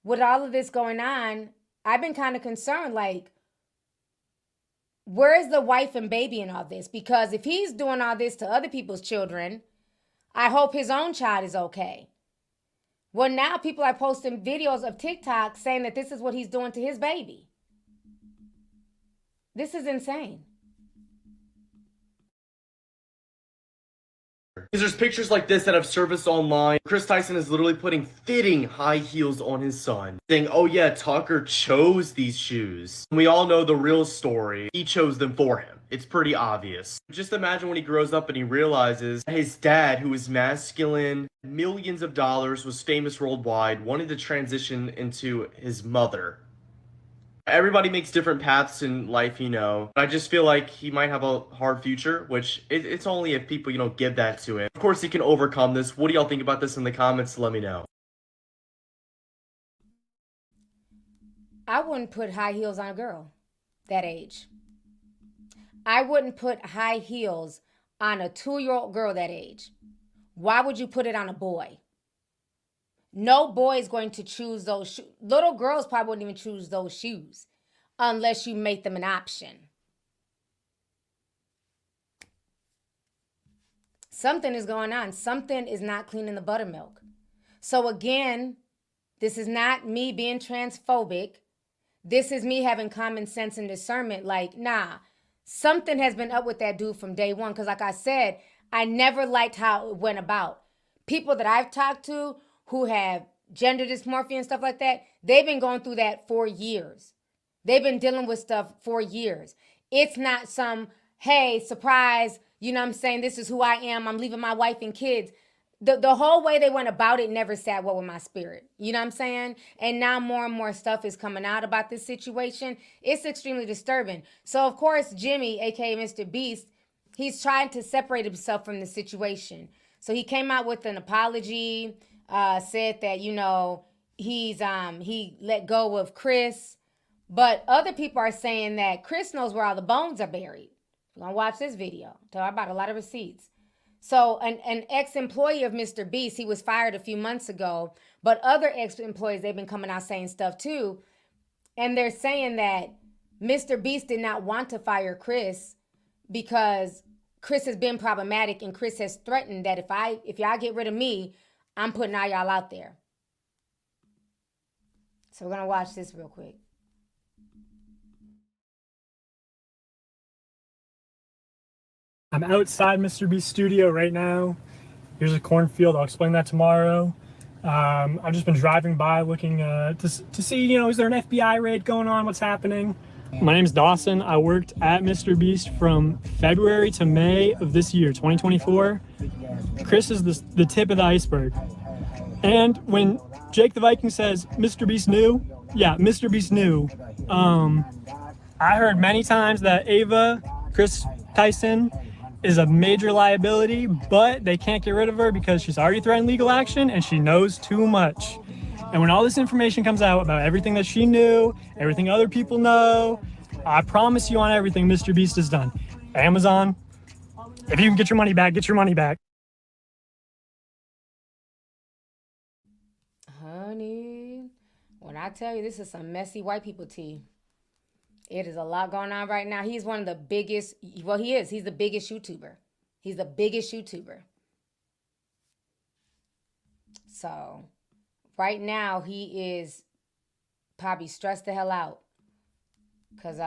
with all of this going on, I've been kind of concerned, like, where is the wife and baby in all this? Because if he's doing all this to other people's children, I hope his own child is okay. Well, now people are posting videos of TikTok saying that this is what he's doing to his baby. This is insane. Because there's pictures like this that have surfaced online. Kris Tyson is literally putting fitting high heels on his son, saying, oh yeah, Tucker chose these shoes. We all know the real story. He chose them for him. It's pretty obvious. Just imagine when he grows up and he realizes his dad, who is masculine, millions of dollars, was famous worldwide, wanted to transition into his mother. Everybody makes different paths in life, you know. I just feel like he might have a hard future, which it's only if people, you know, give that to him. Of course, he can overcome this. What do y'all think about this in the comments? Let me know. I wouldn't put high heels on a girl that age. I wouldn't put high heels on a 2-year-old girl that age. Why would you put it on a boy? No boy is going to choose those shoes. Little girls probably wouldn't even choose those shoes unless you make them an option. Something is going on. Something is not cleaning the buttermilk. So again, this is not me being transphobic. This is me having common sense and discernment. Like, nah, something has been up with that dude from day one. Because like I said, I never liked how it went about. People that I've talked to who have gender dysmorphia and stuff like that, they've been going through that for years. They've been dealing with stuff for years. It's not some, hey, surprise, you know what I'm saying, this is who I am, I'm leaving my wife and kids. The whole way they went about it never sat well with my spirit. You know what I'm saying? And now more and more stuff is coming out about this situation. It's extremely disturbing. So, of course, Jimmy, a.k.a. MrBeast, he's trying to separate himself from the situation. So he came out with an apology, said that, you know, he let go of Kris. But other people are saying that Kris knows where all the bones are buried. We're going to watch this video. Talk about a lot of receipts. So an ex-employee of MrBeast, he was fired a few months ago, but other ex-employees, they've been coming out saying stuff too. And they're saying that MrBeast did not want to fire Kris because Kris has been problematic, and Kris has threatened that if y'all get rid of me, I'm putting all y'all out there. So we're going to watch this real quick. I'm outside MrBeast studio right now. Here's a cornfield. I'll explain that tomorrow. I've just been driving by looking to see, is there an FBI raid going on? What's happening? My name's Dawson. I worked at MrBeast from February to May of this year, 2024. Kris is the tip of the iceberg. And when Jake the Viking says MrBeast knew, yeah, MrBeast knew. I heard many times that Ava, Kris Tyson, is a major liability, but they can't get rid of her because she's already threatened legal action and she knows too much. And when all this information comes out about everything that she knew, everything other people know, I promise you on everything MrBeast has done. Amazon, if you can get your money back, get your money back. Honey, when I tell you this is some messy white people tea. It is a lot going on right now. He's one of the biggest, well, he is. He's the biggest YouTuber. He's the biggest YouTuber. So, right now, he is probably stressed the hell out. Because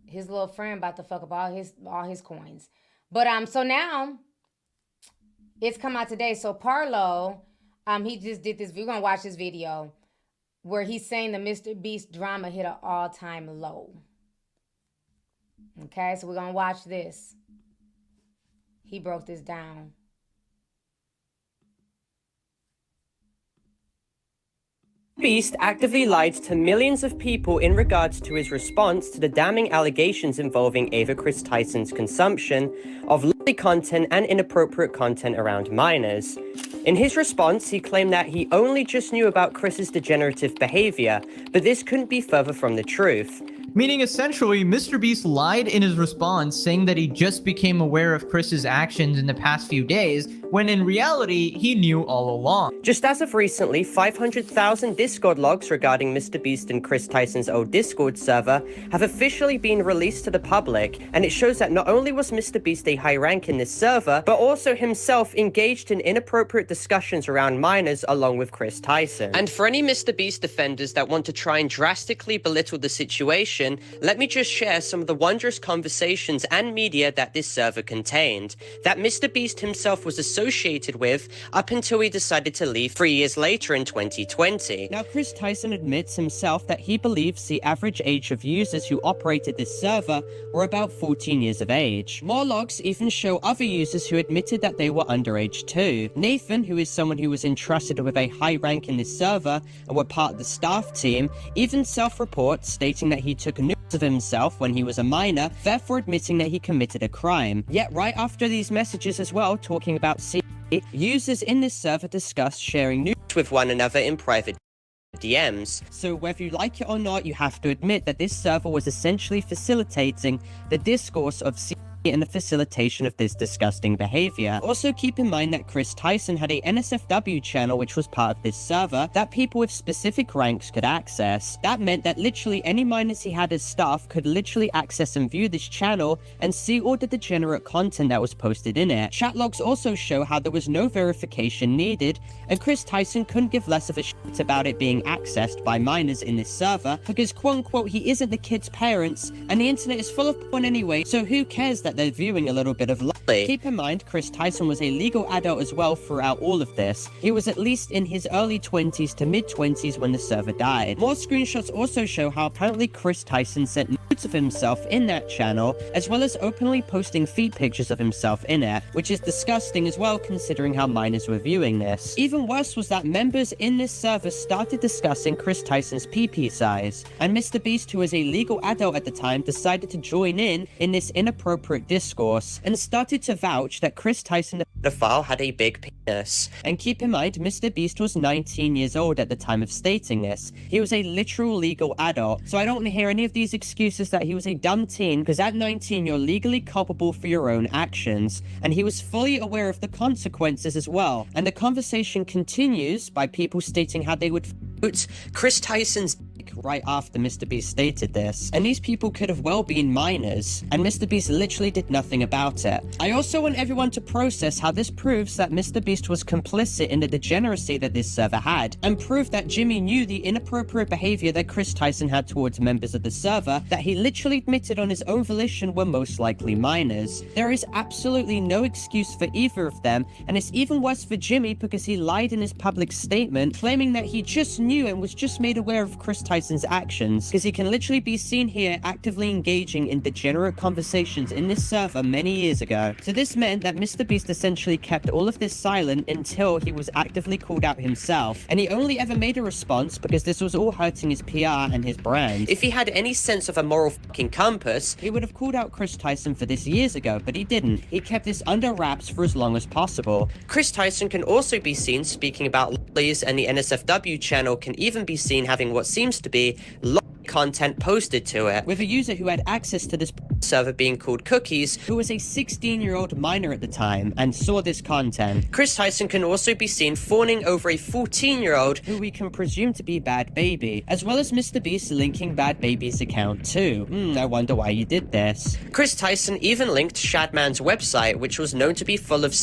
his little friend about to fuck up all his coins. But, so now, it's come out today. So, Parlo, he just did this. We're going to watch this video where he's saying the MrBeast drama hit an all-time low. Okay, so we're going to watch this. He broke this down. Beast actively lied to millions of people in regards to his response to the damning allegations involving Ava Kris Tyson's consumption of lewd content and inappropriate content around minors. In his response, he claimed that he only just knew about Kris's degenerative behavior, but this couldn't be further from the truth. Meaning essentially, MrBeast lied in his response, saying that he just became aware of Kris's actions in the past few days, when in reality, he knew all along. Just as of recently, 500,000 Discord logs regarding MrBeast and Kris Tyson's old Discord server have officially been released to the public, and it shows that not only was MrBeast a high rank in this server, but also himself engaged in inappropriate discussions around minors along with Kris Tyson. And for any MrBeast defenders that want to try and drastically belittle the situation, let me just share some of the wondrous conversations and media that this server contained, that MrBeast himself was associated with up until he decided to leave 3 years later in 2020. Now, Kris Tyson admits himself that he believes the average age of users who operated this server were about 14 years of age. More logs even show other users who admitted that they were underage too. Nathan, who is someone who was entrusted with a high rank in this server and were part of the staff team, even self-reports stating that he took nudes of himself when he was a minor, therefore admitting that he committed a crime. Yet right after these messages as well, talking about users in this server discussed sharing nudes with one another in private DMs. So whether you like it or not, you have to admit that this server was essentially facilitating the discourse of and the facilitation of this disgusting behavior. Also keep in mind that Kris Tyson had a NSFW channel which was part of this server that people with specific ranks could access. That meant that literally any minors he had as staff could literally access and view this channel and see all the degenerate content that was posted in it. Chat logs also show how there was no verification needed, and Kris Tyson couldn't give less of a shit about it being accessed by minors in this server because quote unquote he isn't the kid's parents and the internet is full of porn anyway, so who cares that they're viewing a little bit of Lovely. Keep in mind, Kris Tyson was a legal adult as well throughout all of this. He was at least in his early 20s to mid 20s when the server died. More screenshots also show how apparently Kris Tyson sent nudes of himself in that channel, as well as openly posting feed pictures of himself in it, which is disgusting as well considering how minors were viewing this. Even worse was that members in this server started discussing Kris Tyson's PP size, and MrBeast, who was a legal adult at the time, decided to join in this inappropriate discourse and started to vouch that Kris Tyson, the pedophile, had a big penis. And keep in mind, MrBeast was 19 years old at the time of stating this. He was a literal legal adult, so I don't want to hear any of these excuses that he was a dumb teen, because at 19 you're legally culpable for your own actions. And he was fully aware of the consequences as well. And the conversation continues by people stating how they would put Kris Tyson's dick right after MrBeast stated this. And these people could have well been minors, and MrBeast literally did nothing about it. I also want everyone to process how this proves that MrBeast was complicit in the degeneracy that this server had, and prove that Jimmy knew the inappropriate behavior that Kris Tyson had towards members of the server that he literally admitted on his own volition were most likely minors. There is absolutely no excuse for either of them, and it's even worse for Jimmy because he lied in his public statement, claiming that he just knew and was just made aware of Kris Tyson's actions, because he can literally be seen here actively engaging in degenerate conversations in this server many years ago. So this meant that MrBeast essentially kept all of this silent until he was actively called out himself, and he only ever made a response because this was all hurting his PR and his brand. If he had any sense of a moral fucking compass, he would have called out Kris Tyson for this years ago, but he didn't. He kept this under wraps for as long as possible. Kris Tyson can also be seen speaking about lollies, and the NSFW channel can even be seen having what seems to be content posted to it, with a user who had access to this server being called Cookies, who was a 16-year-old minor at the time and saw this content. Kris Tyson can also be seen fawning over a 14-year-old who we can presume to be Bad Baby, as well as MrBeast linking Bad Baby's account too. I wonder why you did this. Kris Tyson even linked Shadman's website, which was known to be full of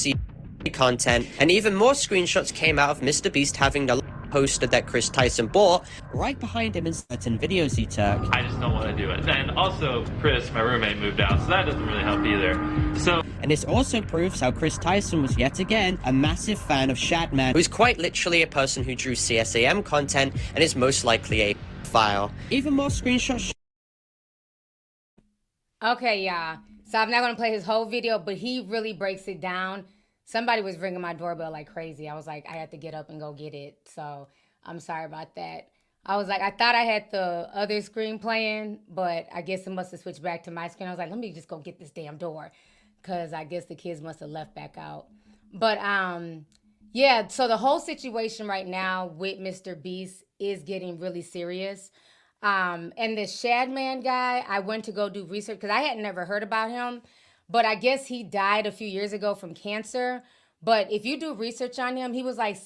content, and even more screenshots came out of MrBeast having the poster that Kris Tyson bought right behind him in certain videos he took. I just don't want to do it. And also, Kris, my roommate, moved out, so that doesn't really help either. So, and this also proves how Kris Tyson was yet again a massive fan of Shadman, who's quite literally a person who drew CSAM content and is most likely a file. Even more screenshots. Okay, y'all. So I'm not going to play his whole video, but he really breaks it down. Somebody was ringing my doorbell like crazy. I was like, I had to get up and go get it. So I'm sorry about that. I was like, I thought I had the other screen playing, but I guess it must have switched back to my screen. I was like, let me just go get this damn door, because I guess the kids must have left back out. But yeah, so the whole situation right now with MrBeast is getting really serious. And the Shadman guy, I went to go do research because I had never heard about him. But I guess he died a few years ago from cancer. But if you do research on him, he was like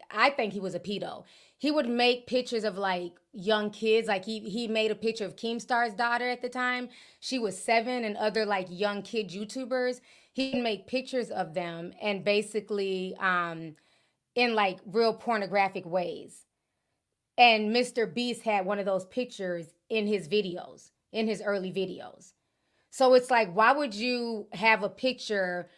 I think he was a pedo. He would make pictures of like young kids. Like he made a picture of Keemstar's daughter at the time. She was 7, and other like young kid YouTubers. He would make pictures of them and basically in like real pornographic ways. And MrBeast had one of those pictures in his videos, in his early videos. So it's like, why would you have a picture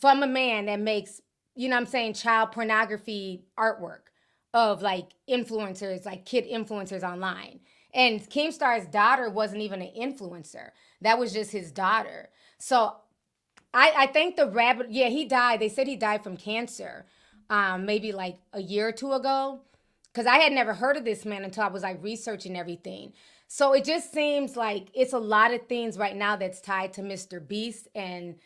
from a man that makes, you know what I'm saying, child pornography artwork of like influencers, like kid influencers online? And Keemstar's daughter wasn't even an influencer. That was just his daughter. So I think the rabbit, yeah, he died. They said he died from cancer maybe like a year or two ago. Because I had never heard of this man until I was like researching everything. So it just seems like it's a lot of things right now that's tied to MrBeast and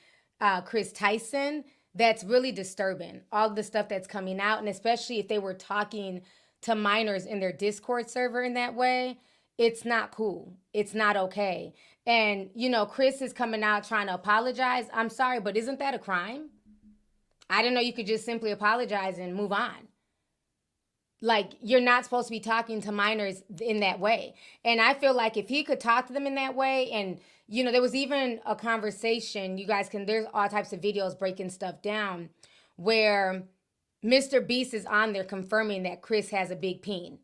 Kris Tyson that's really disturbing. All the stuff that's coming out, and especially if they were talking to minors in their Discord server in that way, it's not cool. It's not okay. And, you know, Kris is coming out trying to apologize. I'm sorry, but isn't that a crime? I didn't know you could just simply apologize and move on. Like, you're not supposed to be talking to minors in that way. And I feel like if he could talk to them in that way, and, you know, there was even a conversation, you guys can, there's all types of videos breaking stuff down, where MrBeast is on there confirming that Kris has a big peen.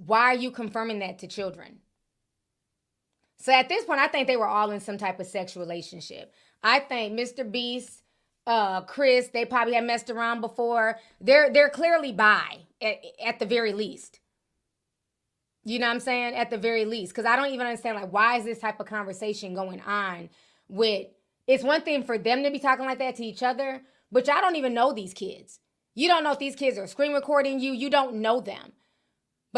Why are you confirming that to children? So at this point, I think they were all in some type of sexual relationship. I think MrBeast, Kris, they probably had messed around before. They're clearly bi at the very least. You know what I'm saying? At the very least. Because I don't even understand, like, why is this type of conversation going on with, it's one thing for them to be talking like that to each other, but y'all don't even know these kids. You don't know if these kids are screen recording you. You don't know them.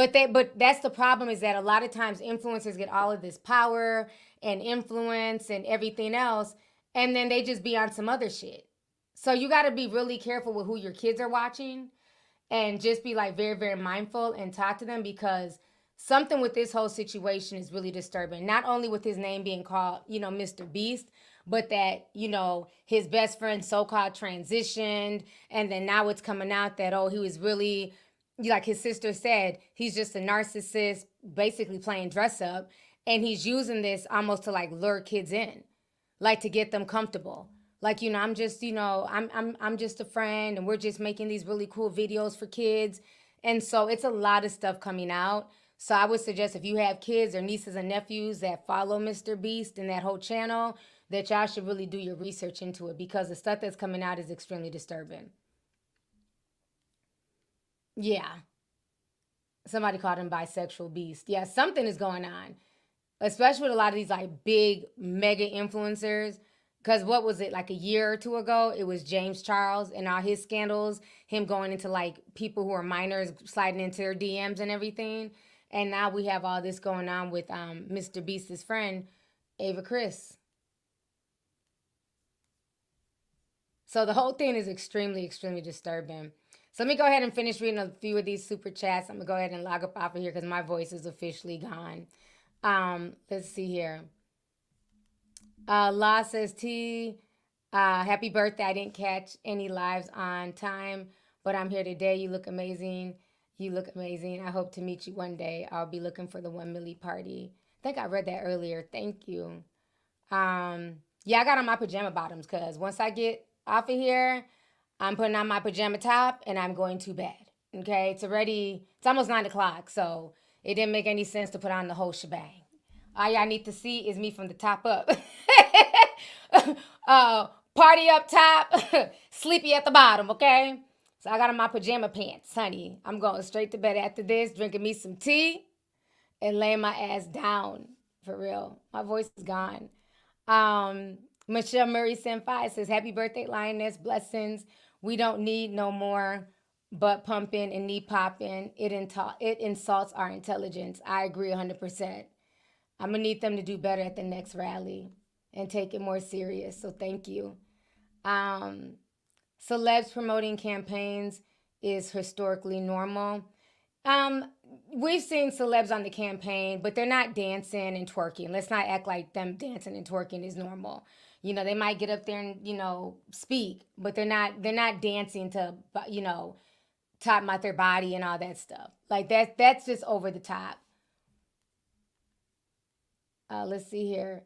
But that's the problem, is that a lot of times influencers get all of this power and influence and everything else, and then they just be on some other shit. So you got to be really careful with who your kids are watching, and just be like very, very mindful and talk to them, because something with this whole situation is really disturbing. Not only with his name being called, Mr. Beast, but that, his best friend so-called transitioned, and then now it's coming out that, oh, he was really, like his sister said, he's just a narcissist, basically playing dress up, and he's using this almost to like lure kids in, like to get them comfortable. Like, I'm just, I'm just a friend, and we're just making these really cool videos for kids. And so it's a lot of stuff coming out. So I would suggest, if you have kids or nieces and nephews that follow Mr. Beast and that whole channel, that y'all should really do your research into it, because the stuff that's coming out is extremely disturbing. Yeah. Somebody called him bisexual beast. Yeah, something is going on, especially with a lot of these like big mega influencers. Because what was it, like a year or two ago, it was James Charles and all his scandals, him going into like people who are minors, sliding into their DMs and everything. And now we have all this going on with Mr. Beast's friend, Ava Kris. So the whole thing is extremely, extremely disturbing. So let me go ahead and finish reading a few of these super chats. I'm going to go ahead and log up off of here because my voice is officially gone. Let's see here. La says, happy birthday. I didn't catch any lives on time, but I'm here today. You look amazing. You look amazing. I hope to meet you one day. I'll be looking for the 1 milli party. I think I read that earlier. Thank you. Yeah, I got on my pajama bottoms because once I get off of here, I'm putting on my pajama top and I'm going to bed. Okay, it's almost 9 o'clock, so it didn't make any sense to put on the whole shebang. All y'all need to see is me from the top up. Party up top, sleepy at the bottom, okay? So I got on my pajama pants, honey. I'm going straight to bed after this, drinking me some tea and laying my ass down, for real. My voice is gone. Michelle Murray Senpai says, happy birthday, Lioness. Blessings. We don't need no more butt pumping and knee popping. It insults our intelligence. I agree 100%. I'm going to need them to do better at the next rally and take it more serious. So thank you. Celebs promoting campaigns is historically normal. We've seen celebs on the campaign, but they're not dancing and twerking. Let's not act like them dancing and twerking is normal. They might get up there and, speak, but they're not dancing to, talk about their body and all that stuff. Like that's just over the top. Let's see here.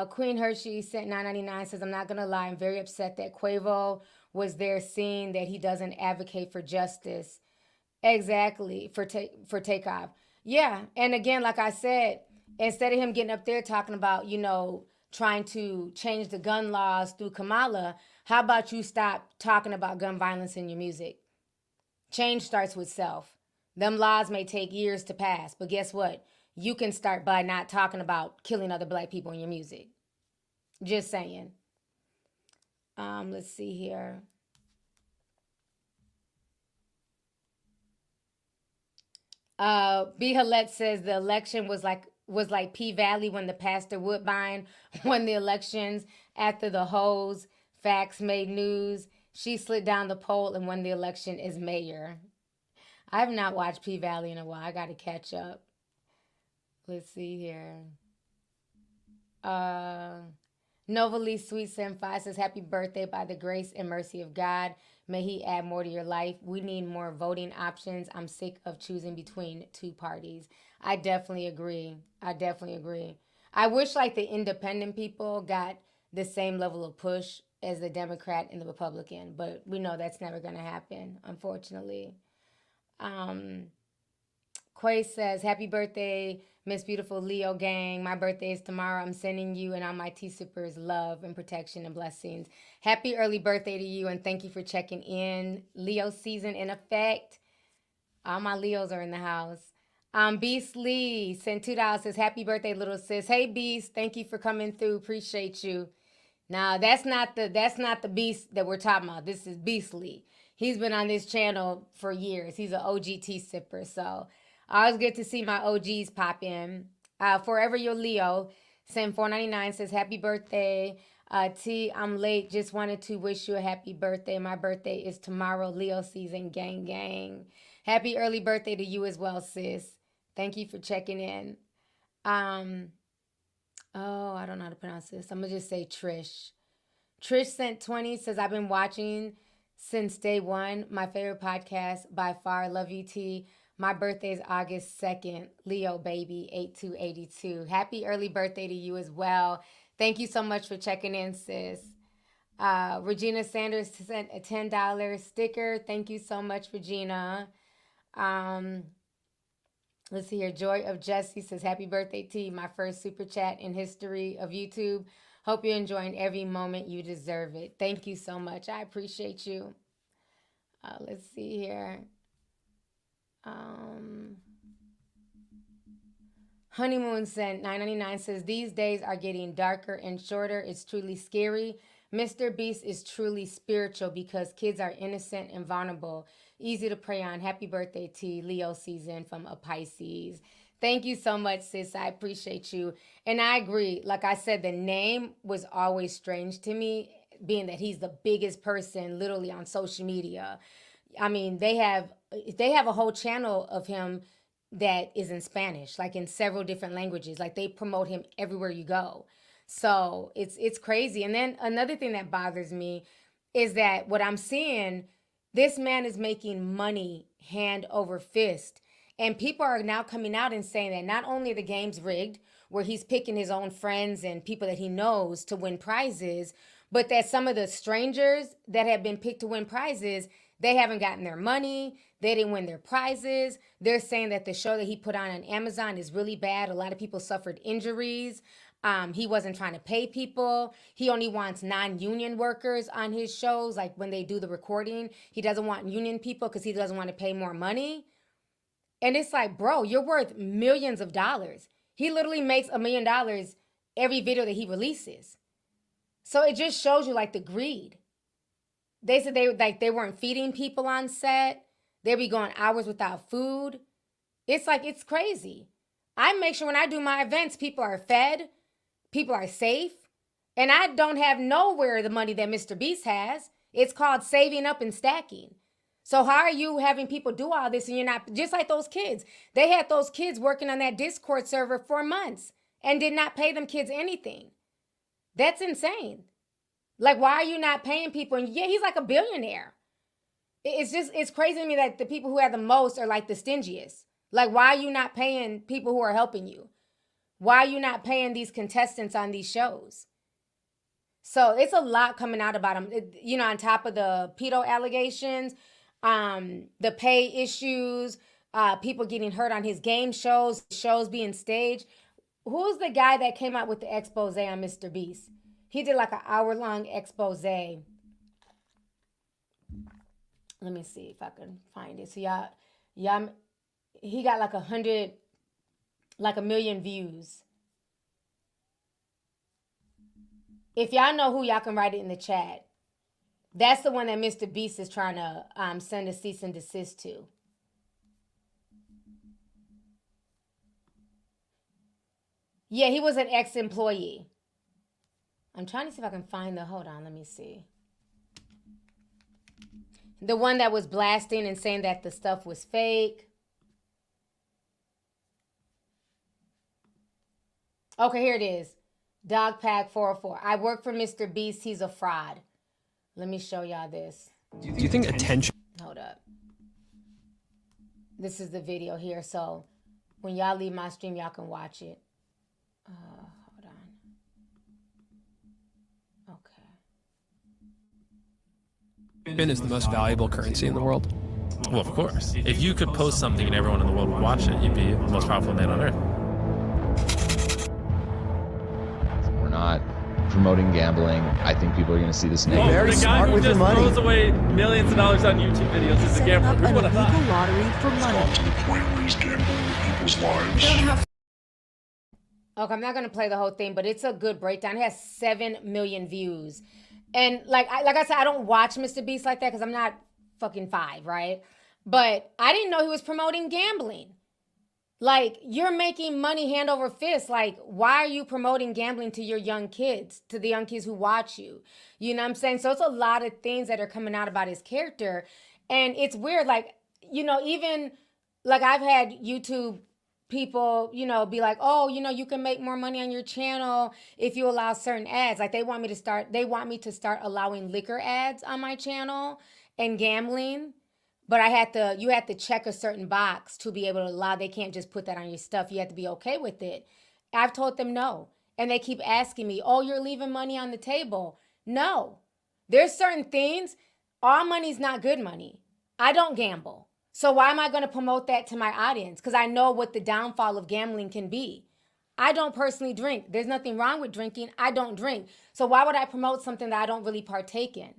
Queen Hershey sent $9.99 says, I'm not going to lie. I'm very upset that Quavo was there seeing that he doesn't advocate for justice. Exactly. For Takeoff. Yeah. And again, like I said, instead of him getting up there talking about, trying to change the gun laws through Kamala, how about you stop talking about gun violence in your music? Change starts with self. Them laws may take years to pass, but guess what? You can start by not talking about killing other black people in your music. Just saying. Let's see here. B. Hillette says the election was like P Valley when the Pastor Woodbine won the elections after the hoes facts made news. She slid down the pole and won the election as mayor. I have not watched P Valley in a while. I got to catch up. Let's see here. Novalee Sweet 75 says, happy birthday by the grace and mercy of God. May he add more to your life. We need more voting options. I'm sick of choosing between two parties. I definitely agree. I wish like the independent people got the same level of push as the Democrat and the Republican, but we know that's never going to happen, unfortunately. Quay says, happy birthday, Miss Beautiful Leo gang. My birthday is tomorrow. I'm sending you and all my T-Sippers love and protection and blessings. Happy early birthday to you, and thank you for checking in. Leo season in effect. All my Leos are in the house. Beast Lee sent $2, says, happy birthday, little sis. Hey, Beast, thank you for coming through. Appreciate you. Now, that's not the Beast that we're talking about. This is Beast Lee. He's been on this channel for years. He's an OG T-Sipper, so Always good to see my OGs pop in. Forever Your Leo sent $4.99, says happy birthday. T, I'm late. Just wanted to wish you a happy birthday. My birthday is tomorrow. Leo season, gang, gang. Happy early birthday to you as well, sis. Thank you for checking in. Oh, I don't know how to pronounce this. I'm going to just say Trish. Trish sent 20, says, I've been watching since day one. My favorite podcast by far. Love you, T. My birthday is August 2nd. Leo, baby, 8282. Happy early birthday to you as well. Thank you so much for checking in, sis. Regina Sanders sent a $10 sticker. Thank you so much, Regina. Let's see here. Joy of Jesse says, happy birthday, T. My first super chat in history of YouTube. Hope you're enjoying every moment. You deserve it. Thank you so much. I appreciate you. Let's see here. Honeymoon sent $9.99, says, these days are getting darker and shorter. It's truly scary. Mr. Beast is truly spiritual because kids are innocent and vulnerable. Easy to prey on. Happy birthday, T. Leo season from a Pisces. Thank you so much, sis. I appreciate you. And I agree. Like I said, the name was always strange to me, being that he's the biggest person literally on social media. I mean, they have a whole channel of him that is in Spanish, like in several different languages. Like they promote him everywhere you go. So it's crazy. And then another thing that bothers me is that what I'm seeing, this man is making money hand over fist. And people are now coming out and saying that not only are the games rigged, where he's picking his own friends and people that he knows to win prizes, but that some of the strangers that have been picked to win prizes, they haven't gotten their money. They didn't win their prizes. They're saying that the show that he put on Amazon is really bad. A lot of people suffered injuries. He wasn't trying to pay people. He only wants non-union workers on his shows. Like when they do the recording, he doesn't want union people because he doesn't want to pay more money. And it's like, bro, you're worth millions of dollars. He literally makes $1 million every video that he releases. So it just shows you like the greed. They said they weren't feeding people on set. They'd be going hours without food. It's like, it's crazy. I make sure when I do my events, people are fed, people are safe, and I don't have nowhere the money that MrBeast has. It's called saving up and stacking. So how are you having people do all this and you're not, just like those kids. They had those kids working on that Discord server for months and did not pay them kids anything. That's insane. Like, why are you not paying people? And yeah, he's like a billionaire. It's crazy to me that the people who have the most are like the stingiest. Like, why are you not paying people who are helping you? Why are you not paying these contestants on these shows? So it's a lot coming out about him. You know, on top of the pedo allegations, the pay issues, people getting hurt on his game shows being staged. Who's the guy that came out with the expose on MrBeast? He did like an hour-long expose. Let me see if I can find it. So y'all, he got like 1 million views. If y'all know who, y'all can write it in the chat. That's the one that MrBeast is trying to send a cease and desist to. Yeah, he was an ex-employee. I'm trying to see if I can find hold on, let me see. The one that was blasting and saying that the stuff was fake. Okay, here it is. Dogpack 404. I work for MrBeast. He's a fraud. Let me show y'all this. Do you think attention? Hold up. This is the video here. So when y'all leave my stream, y'all can watch it. Hold on. Okay. Is the most valuable currency in the world. Well, of course. If you could post something and everyone in the world would watch it, you'd be the most powerful man on earth. We're not promoting gambling. I think people are going to see this negative. Very smart with your money. The guy who just throws away millions of dollars on YouTube videos is a gambler. Who would have thought? Lottery for money. To the point where he's gambling people's lives. Okay, I'm not going to play the whole thing, but it's a good breakdown. It has 7 million views. And like I said, I don't watch MrBeast like that because I'm not fucking 5, right? But I didn't know he was promoting gambling. Like, you're making money hand over fist. Like, why are you promoting gambling to your young kids, to the young kids who watch you? You know what I'm saying? So it's a lot of things that are coming out about his character. And it's weird. Like, you know, even like I've had YouTube people, you know, be like, oh, you know, you can make more money on your channel if you allow certain ads. Like they want me to start allowing liquor ads on my channel and gambling. But you had to check a certain box to be able to allow. They can't just put that on your stuff. You have to be okay with it. I've told them no. And they keep asking me, oh, you're leaving money on the table. No. There's certain things. All money's not good money. I don't gamble. So why am I going to promote that to my audience? Because I know what the downfall of gambling can be. I don't personally drink. There's nothing wrong with drinking. I don't drink. So why would I promote something that I don't really partake in?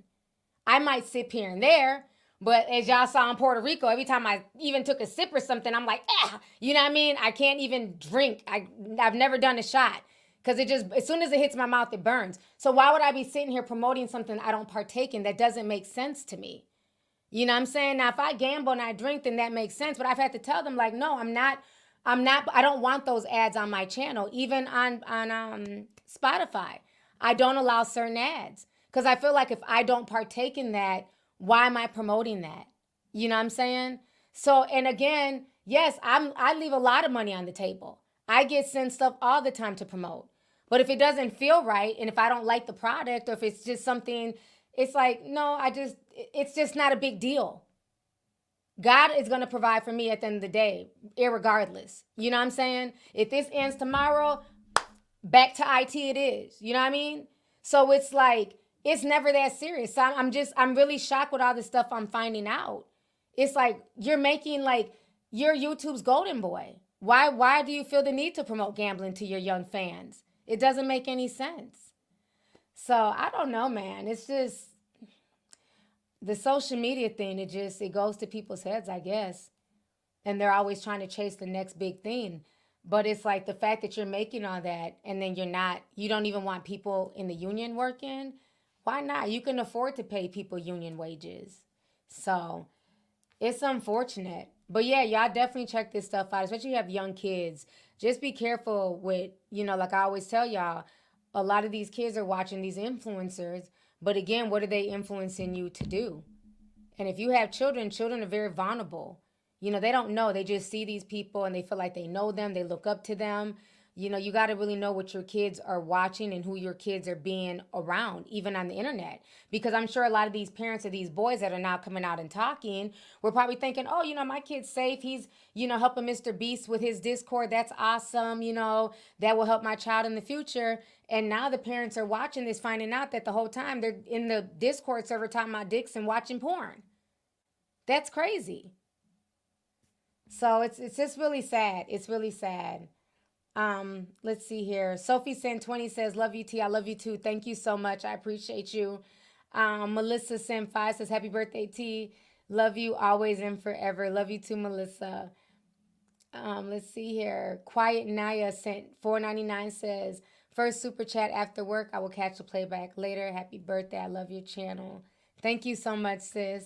I might sip here and there. But as y'all saw in Puerto Rico, every time I even took a sip or something, I'm like, you know what I mean? I can't even drink. I've never done a shot because it just, as soon as it hits my mouth, it burns. So why would I be sitting here promoting something I don't partake in? That doesn't make sense to me. You know what I'm saying? Now, if I gamble and I drink, then that makes sense. But I've had to tell them like, no, I don't want those ads on my channel, even on Spotify. I don't allow certain ads because I feel like if I don't partake in that, why am I promoting that? You know what I'm saying? So, and again, yes, I leave a lot of money on the table. I get sent stuff all the time to promote. But if it doesn't feel right, and if I don't like the product, or if it's just something, it's like, no, it's just not a big deal. God is going to provide for me at the end of the day, irregardless. You know what I'm saying? If this ends tomorrow, back to IT it is. You know what I mean? So it's like, it's never that serious. So I'm really shocked with all the stuff I'm finding out. It's like, you're making like, you're YouTube's golden boy. Why do you feel the need to promote gambling to your young fans? It doesn't make any sense. So I don't know, man. It's just the social media thing. It goes to people's heads, I guess. And they're always trying to chase the next big thing. But it's like the fact that you're making all that and then you don't even want people in the union working. Why not? You can afford to pay people union wages. So it's unfortunate. But yeah, y'all definitely check this stuff out, especially if you have young kids. Just be careful with, like I always tell y'all, a lot of these kids are watching these influencers. But again, what are they influencing you to do? And if you have children are very vulnerable. They don't know. They just see these people and they feel like they know them. They look up to them. You got to really know what your kids are watching and who your kids are being around, even on the internet. Because I'm sure a lot of these parents of these boys that are now coming out and talking were probably thinking, oh, my kid's safe. He's, helping MrBeast with his Discord. That's awesome. That will help my child in the future. And now the parents are watching this, finding out that the whole time they're in the Discord server talking about dicks and watching porn. That's crazy. So it's just really sad. It's really sad. Let's see here. Sophie San 20 says, love you, T. I love you too. Thank you so much. I appreciate you. Melissa San 5 says, happy birthday, T. Love you always and forever. Love you too, Melissa. Let's see here. Quiet Naya sent $4.99 says, first super chat after work. I will catch the playback later. Happy birthday. I love your channel. Thank you so much, sis.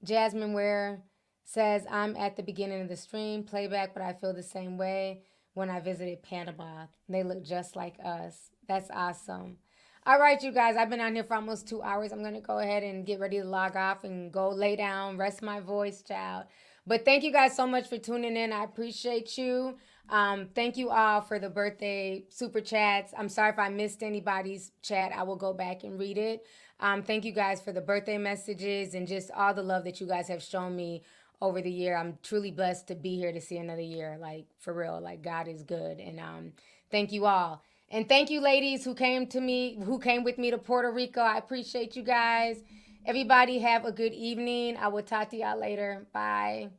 Jasmine Ware says, I'm at the beginning of the stream, playback, but I feel the same way when I visited Panama. They look just like us. That's awesome. All right, you guys, I've been on here for almost 2 hours. I'm going to go ahead and get ready to log off and go lay down, rest my voice, child. But thank you guys so much for tuning in. I appreciate you. Thank you all for the birthday super chats. I'm sorry if I missed anybody's chat. I will go back and read it. Thank you guys for the birthday messages and just all the love that you guys have shown me over the year. I'm truly blessed to be here to see another year. Like, for real, like, God is good. And thank you all. And thank you, ladies, who came with me to Puerto Rico. I appreciate you guys. Everybody have a good evening. I will talk to y'all later. Bye.